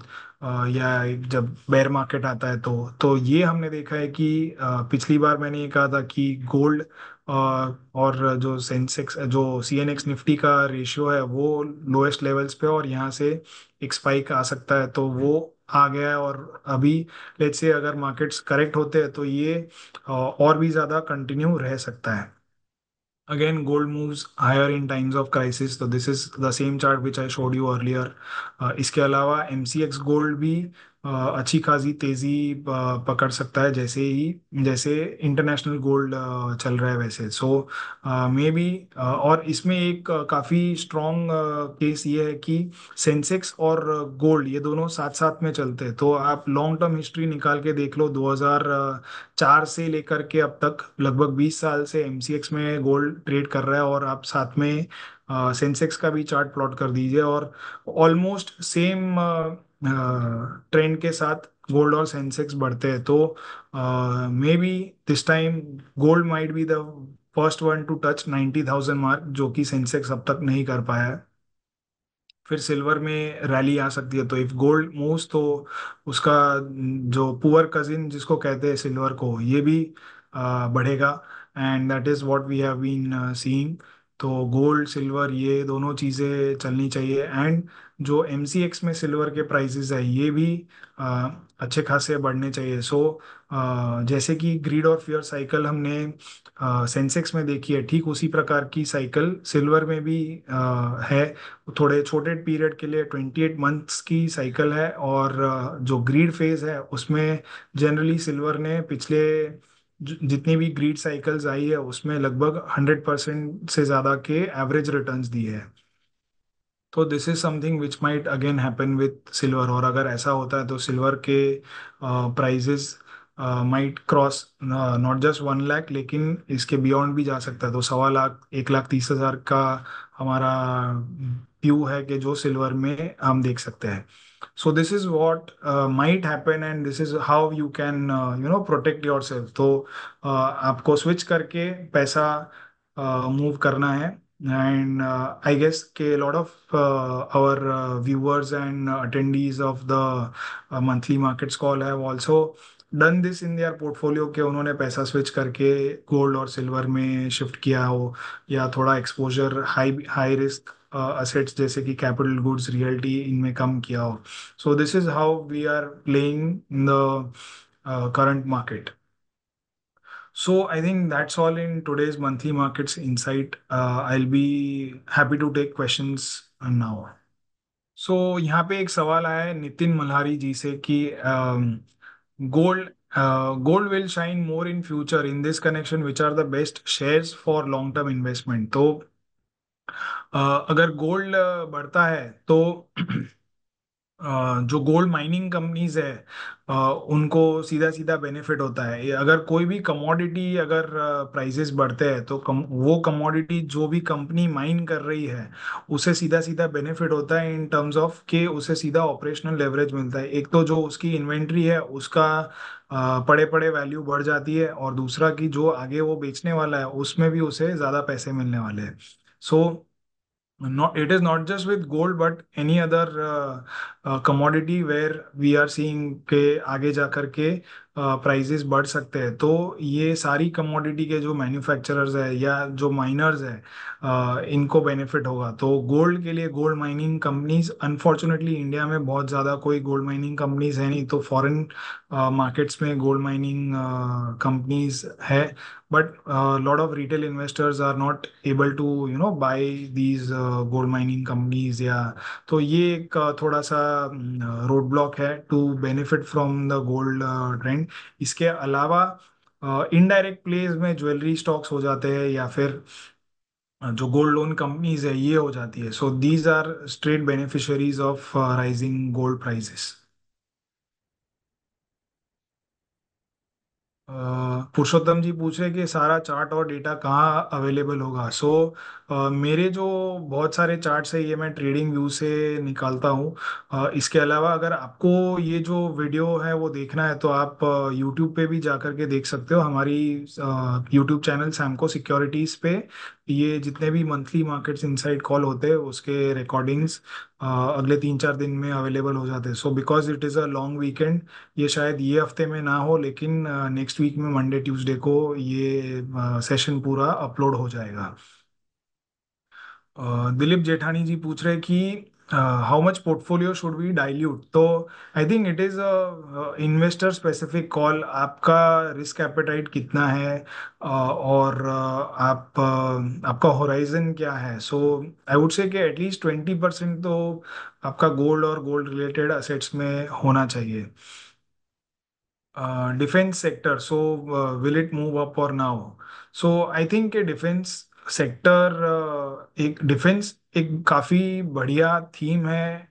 या जब बेयर मार्केट आता है तो ये हमने देखा है कि पिछली बार मैंने ये कहा था कि गोल्ड और जो सेंसेक्स, जो सीएनएक्स निफ्टी का रेशियो है वो लोएस्ट लेवल्स पे, और यहाँ से एक स्पाइक आ सकता है, तो वो आ गया है। और अभी लेट्स से अगर मार्केट्स करेक्ट होते हैं तो ये और भी ज़्यादा कंटिन्यू रह सकता है। Again, gold moves higher in times of crisis. तो this is the same chart which I showed you earlier. इसके अलावा MCX गोल्ड भी अच्छी खासी तेजी पकड़ सकता है, जैसे इंटरनेशनल गोल्ड चल रहा है वैसे। सो मे बी, और इसमें एक काफ़ी स्ट्रॉन्ग केस ये है कि सेंसेक्स और गोल्ड ये दोनों साथ साथ में चलते हैं। तो आप लॉन्ग टर्म हिस्ट्री निकाल के देख लो, 2004 से लेकर के अब तक लगभग 20 साल से एमसीएक्स में गोल्ड ट्रेड कर रहा है, और आप साथ में सेंसेक्स का भी चार्ट प्लॉट कर दीजिए और ऑलमोस्ट सेम ट्रेंड के साथ गोल्ड और सेंसेक्स बढ़ते हैं। तो may be this time gold might be the first one two touch 90,000 mark, जो कि सेंसेक्स अब तक नहीं कर पाया है। फिर सिल्वर में रैली आ सकती है। तो इफ गोल्ड मूव्स तो उसका जो पुअर कजिन जिसको कहते हैं सिल्वर को, ये भी बढ़ेगा। And that is what we have been seeing. तो गोल्ड सिल्वर ये दोनों चीज़ें चलनी चाहिए। एंड जो एमसीएक्स में सिल्वर के प्राइसेस है ये भी अच्छे खासे बढ़ने चाहिए। सो जैसे कि ग्रीड और फियर साइकिल हमने सेंसेक्स में देखी है, ठीक उसी प्रकार की साइकिल सिल्वर में भी है। थोड़े छोटे पीरियड के लिए 28 मंथ्स की साइकिल है, और जो ग्रीड फेज है उसमें जनरली सिल्वर ने पिछले जितनी भी ग्रीड साइकिल्स आई है उसमें लगभग 100% से ज़्यादा के एवरेज रिटर्न्स दिए हैं। तो this is something which might again happen with silver, और अगर ऐसा होता है तो सिल्वर के prices might cross not just 1 lakh, लेकिन इसके बियॉन्ड भी जा सकता है। तो 1.25 लाख, 1,30,000 का हमारा व्यू है कि जो सिल्वर में हम देख सकते हैं। So this is what might happen and this is how you can protect your self. तो आपको स्विच करके पैसा मूव करना है। And I guess कि a lot of our viewers and attendees of the monthly markets call have also done this in their portfolio, कि उन्होंने पैसा स्विच करके गोल्ड और सिल्वर में शिफ्ट किया हो, या थोड़ा exposure high high risk assets जैसे कि कैपिटल गुड्स, रियल्टी, इनमें कम किया हो। So this is how we are playing in the current market. So I think that's all in today's monthly markets insight. I'll be happy to take questions now. So यहाँ पे एक सवाल आया है नितिन मल्हारी जी से कि gold gold will shine more in future in this connection, which are the best shares for long term investment. तो अगर गोल्ड बढ़ता है तो जो गोल्ड माइनिंग कंपनीज है उनको सीधा सीधा बेनिफिट होता है। अगर कोई भी कमोडिटी अगर प्राइसेस बढ़ते हैं तो वो कमोडिटी जो भी कंपनी माइन कर रही है उसे सीधा सीधा बेनिफिट होता है, इन टर्म्स ऑफ कि उसे सीधा ऑपरेशनल लेवरेज मिलता है। एक तो जो उसकी इन्वेंट्री है उसका पड़े पड़े वैल्यू बढ़ जाती है, और दूसरा कि जो आगे वो बेचने वाला है उसमें भी उसे ज़्यादा पैसे मिलने वाले हैं। सो not, it is not just with gold but any other commodity where we are seeing के आगे जा करके प्राइजेस बढ़ सकते हैं। तो ये सारी कमोडिटी के जो मैन्युफैक्चरर्स है या जो माइनर्स है इनको बेनिफिट होगा। तो गोल्ड के लिए gold mining companies, unfortunately India में बहुत ज़्यादा कोई गोल्ड माइनिंग कंपनीज है नहीं, तो फॉरेन मार्केट्स में गोल्ड माइनिंग कंपनीज है। but lot of retail investors are not able to buy these gold mining companies, या तो ये एक थोड़ा सा रोड ब्लॉक है to benefit from the gold trend. इसके अलावा इनडायरेक्ट प्लेस में ज्वेलरी स्टॉक्स हो जाते हैं, या फिर जो गोल्ड लोन कंपनीज है ये हो जाती है। So these are straight beneficiaries of rising gold prices. Purushottam ji पूछ रहे कि सारा चार्ट और डेटा कहाँ अवेलेबल होगा। सो मेरे जो बहुत सारे चार्ट्स है ये मैं ट्रेडिंग व्यू से निकालता हूँ। इसके अलावा अगर आपको ये जो वीडियो है वो देखना है तो आप यूट्यूब पे भी जा करके देख सकते हो। हमारी यूट्यूब चैनल सैमको सिक्योरिटीज पे ये जितने भी मंथली मार्केट्स इनसाइड कॉल होते हैं उसके रिकॉर्डिंग्स अगले 3-4 दिन में अवेलेबल हो जाते हैं। So because it is a long weekend, ये शायद ये हफ्ते में ना हो, लेकिन नेक्स्ट वीक में मंडे ट्यूसडे को ये सेशन पूरा अपलोड हो जाएगा। दिलीप जेठानी जी पूछ रहे कि how much portfolio should we dilute. तो I think it is investor specific call, आपका रिस्क एपेटाइट कितना है और आपका होराइजन क्या है। सो आई वुड से कि एटलीस्ट 20% तो आपका गोल्ड और गोल्ड रिलेटेड असेट्स में होना चाहिए। Defence sector, so will it move up और now. So I think defence sector, एक डिफेंस एक काफी बढ़िया थीम है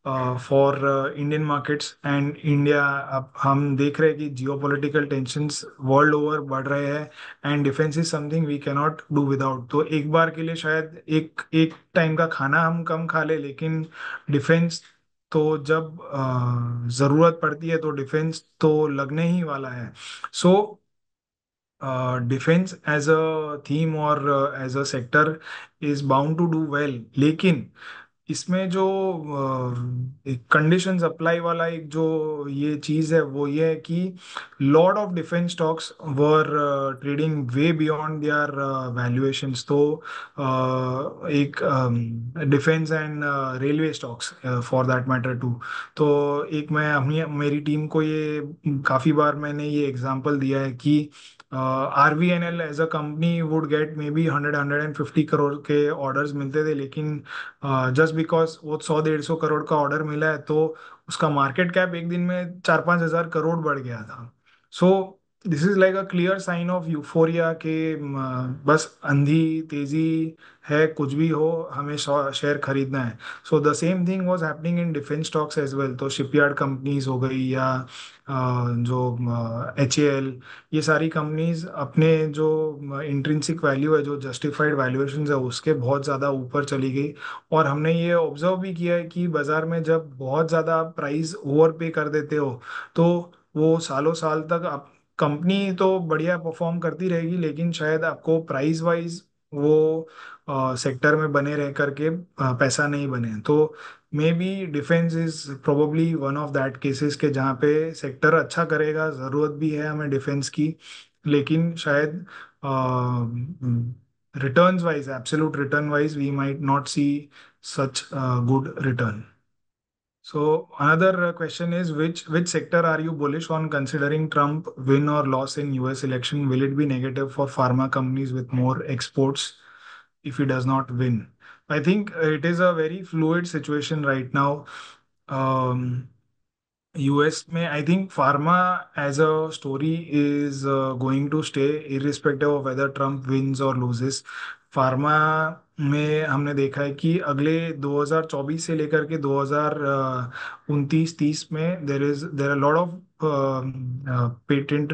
for Indian markets and India. अब हम देख रहे हैं कि जियोपॉलिटिकल टेंशंस वर्ल्ड ओवर बढ़ रहे हैं, and defence is something we can not do without. तो एक बार के लिए शायद एक एक टाइम का खाना हम कम खा ले, लेकिन डिफेंस तो जब जरूरत पड़ती है तो डिफेंस तो लगने ही वाला है। So defence as a theme और as a sector is bound to do well, लेकिन इसमें जो कंडीशंस अप्लाई वाला एक जो ये चीज है वो ये है कि lot of defence stocks were trading way beyond their valuations. तो एक defence and railway stocks for that matter too. तो एक मैं अपनी मेरी टीम को ये काफी बार मैंने ये एग्जांपल दिया है कि RVNL as a company would get may be 100-150 crore के ऑर्डर्स मिलते थे, लेकिन जस्ट बिकॉज वो 100-150 करोड़ का ऑर्डर मिला है तो उसका मार्केट कैप एक दिन में 4-5 हजार करोड़ बढ़ गया था। So this is like a clear sign of euphoria के बस अंधी तेजी है, कुछ भी हो हमें शेयर खरीदना है। So the same thing was happening in defence stocks as well. तो शिपयार्ड कंपनीज हो गई या जो HAL, ये सारी कंपनीज अपने जो इंट्रिंसिक वैल्यू है, जो जस्टिफाइड वैल्यूएशंस है, उसके बहुत ज़्यादा ऊपर चली गई। और हमने ये ऑब्जर्व भी किया है कि बाजार में जब बहुत ज़्यादा प्राइस ओवर पे कर देते हो तो वो सालों साल तक आप, कंपनी तो बढ़िया परफॉर्म करती रहेगी, लेकिन शायद आपको प्राइस वाइज वो सेक्टर में बने रह करके पैसा नहीं बने। तो may be defence is probably one of that cases के जहाँ पे सेक्टर अच्छा करेगा, ज़रूरत भी है हमें डिफेंस की, लेकिन शायद returns wise, absolute return wise, we might not see such good return. So another question is which sector are you bullish on considering Trump win or loss in US election? Will it be negative for pharma companies with more exports if he does not win? I think it is a very fluid situation right now. Um, US में I think pharma as a story is going to stay irrespective of whether Trump wins or loses. Pharma में हमने देखा है कि अगले 2024 से लेकर के 2029 30 में there are lot of patent,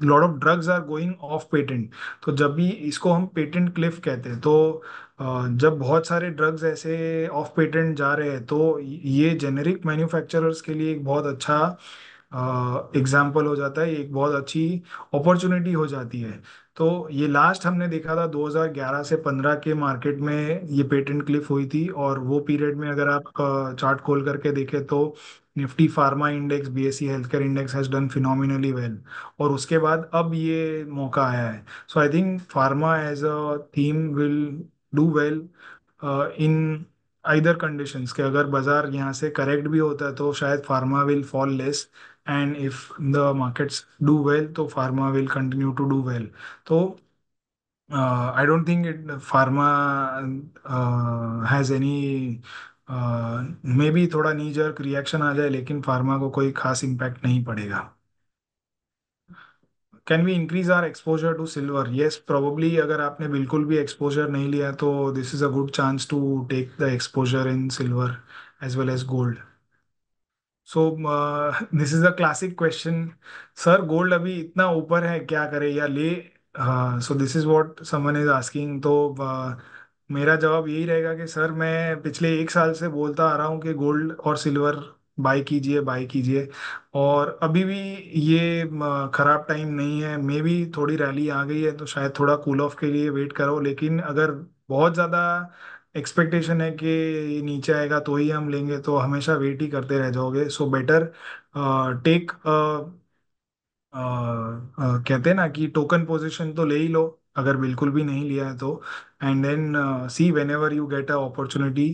lot of drugs are going off patent. तो जब भी इसको हम पेटेंट क्लिफ कहते हैं, तो जब बहुत सारे ड्रग्स ऐसे ऑफ पेटेंट जा रहे हैं, तो ये जेनेरिक मैन्युफैक्चरर्स के लिए एक बहुत अच्छा एग्जाम्पल हो जाता है, एक बहुत अच्छी अपॉर्चुनिटी हो जाती है। तो ये लास्ट हमने देखा था 2011 से 15 के मार्केट में ये पेटेंट क्लिफ हुई थी, और वो पीरियड में अगर आप चार्ट खोल करके देखें तो Nifty pharma index, BSE health care index has done phenomenally well. और उसके बाद अब ये मौका आया है। So I think pharma as a theme will do well in either conditions के। अगर बाजार यहाँ से करेक्ट भी होता है तो शायद pharma will fall less, and if the markets do well तो pharma will continue to do well. तो I don't think it pharma has any, maybe थोड़ा नी जर्क रिएक्शन आ जाए, लेकिन फार्मा को कोई खास इम्पैक्ट नहीं पड़ेगा। Can we increase our exposure to silver? Yes, probably अगर आपने बिल्कुल भी एक्सपोजर नहीं लिया है, तो this is a good chance to take the exposure in silver as well as gold. So this is a classic question, sir gold अभी इतना ऊपर है, क्या करे या ले? So this is what someone is asking. तो मेरा जवाब यही रहेगा कि सर मैं पिछले 1 साल से बोलता आ रहा हूँ कि गोल्ड और सिल्वर बाय कीजिए, बाय कीजिए। और अभी भी ये खराब टाइम नहीं है। मे बी थोड़ी रैली आ गई है तो शायद थोड़ा कूल ऑफ के लिए वेट करो, लेकिन अगर बहुत ज़्यादा एक्सपेक्टेशन है कि ये नीचे आएगा तो ही हम लेंगे, तो हमेशा वेट ही करते रह जाओगे। सो बेटर टेक, कहते हैं ना कि टोकन पोजीशन तो ले ही लो अगर बिल्कुल भी नहीं लिया है तो। And then see whenever you get a opportunity.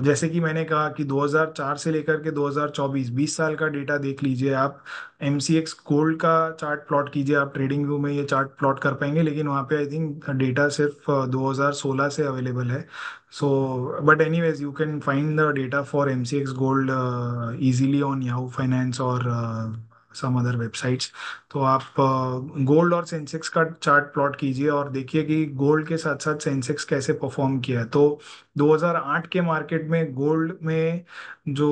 जैसे कि मैंने कहा कि 2004 से लेकर के 2024 20 साल का डेटा देख लीजिए आप। MCX गोल्ड का चार्ट प्लॉट कीजिए आप, ट्रेडिंग व्यू में ये चार्ट प्लॉट कर पाएंगे, लेकिन वहाँ पे आई थिंक डेटा सिर्फ 2016 से अवेलेबल है। So but anyways you can find the data for MCX gold easily on Yahoo finance और सम अदर वेबसाइट्स। तो आप गोल्ड और सेंसेक्स का चार्ट प्लॉट कीजिए और देखिए कि गोल्ड के साथ साथ सेंसेक्स कैसे परफॉर्म किया है। तो 2008 के मार्केट में गोल्ड में जो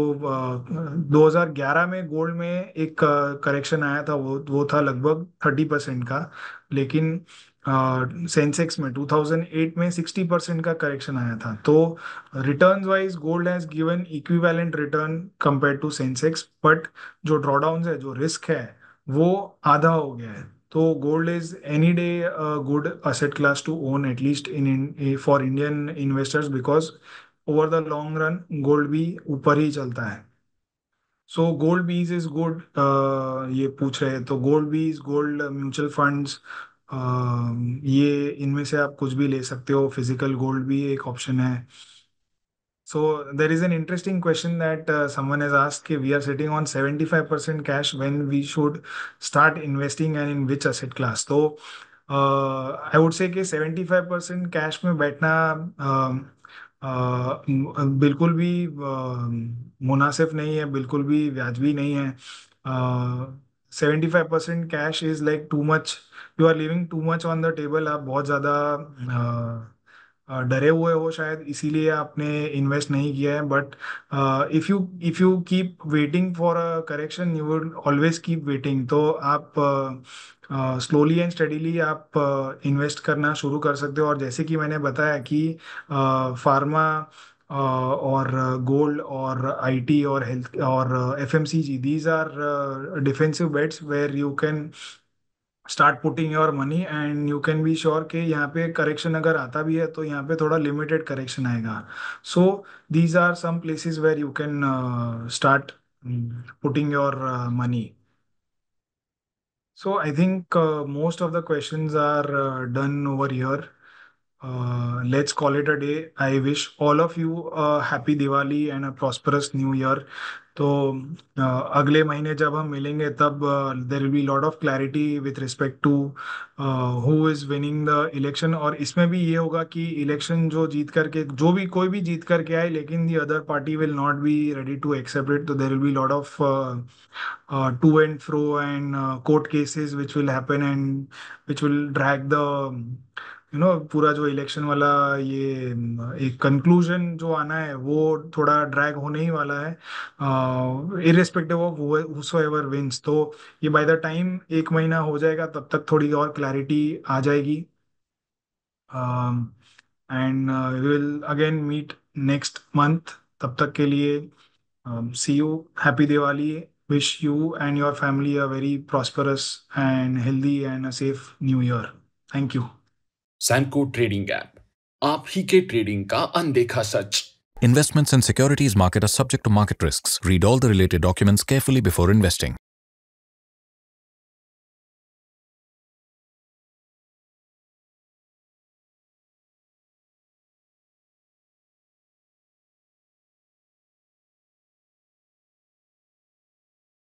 2011 में गोल्ड में एक करेक्शन आया था, वो था लगभग 30% का। लेकिन सेंसेक्स में 2008 में 60% का करेक्शन आया था। तो returns wise gold has given equivalent return compare to Sensex, but जो ड्रॉडाउन है, जो रिस्क है, वो आधा हो गया है। तो gold is any day good asset class to own, at least in for Indian investors, because over the long run gold भी ऊपर ही चलता है। सो गोल्ड बीज इज गुड, ये पूछ रहे हैं तो गोल्ड बीज, गोल्ड म्यूचुअल फंड्स, ये इनमें से आप कुछ भी ले सकते हो। फिजिकल गोल्ड भी एक ऑप्शन है। So there is an interesting question that someone has asked कि we are sitting on 75% cash, when we should start investing and in which asset class. तो I would say कि 75% cash में बैठना बिल्कुल भी मुनासिब नहीं है, बिल्कुल भी वाजबी नहीं है। 75% cash is like too much, you are leaving too much on the table. आप बहुत ज़्यादा डरे हुए हो शायद, इसीलिए आपने इन्वेस्ट नहीं किया है। But if you keep waiting for a correction, you will always keep waiting. तो आप स्लोली एंड स्टडीली आप इन्वेस्ट करना शुरू कर सकते हो। और जैसे कि मैंने बताया कि फार्मा और गोल्ड और आईटी और हेल्थ और FMCG, these are defensive bets where you can start putting your money and you can be sure कि यहाँ पे करेक्शन अगर आता भी है तो यहाँ पे थोड़ा लिमिटेड करेक्शन आएगा। So these are some places where you can start putting your money. So I think most of the questions are done over here. Let's call it a day. I wish all of you a happy Diwali and a prosperous new year. तो अगले महीने जब हम मिलेंगे तब there will be lot of clarity with respect to who is winning the election. और इसमें भी ये होगा कि इलेक्शन जो जीत करके, जो भी कोई भी जीत करके आए, लेकिन the other party will not be ready to accept it. तो there will be lot of to and fro and court cases which will happen and which will drag the पूरा जो इलेक्शन वाला ये एक कंक्लूजन जो आना है वो थोड़ा ड्रैग होने ही वाला है, इरिस्पेक्टिव ऑफ whosoever wins। तो ये बाय द टाइम एक महीना हो जाएगा तब तक थोड़ी और क्लैरिटी आ जाएगी। And we will again meet next month. तब तक के लिए see you, happy Diwali, wish you and your family a very prosperous and healthy and a safe new year. Thank you. सैनको ट्रेडिंग ऐप, आप ही के ट्रेडिंग का अनदेखा सच। Investments in securities market are subject to market risks. Read all the related documents carefully before investing.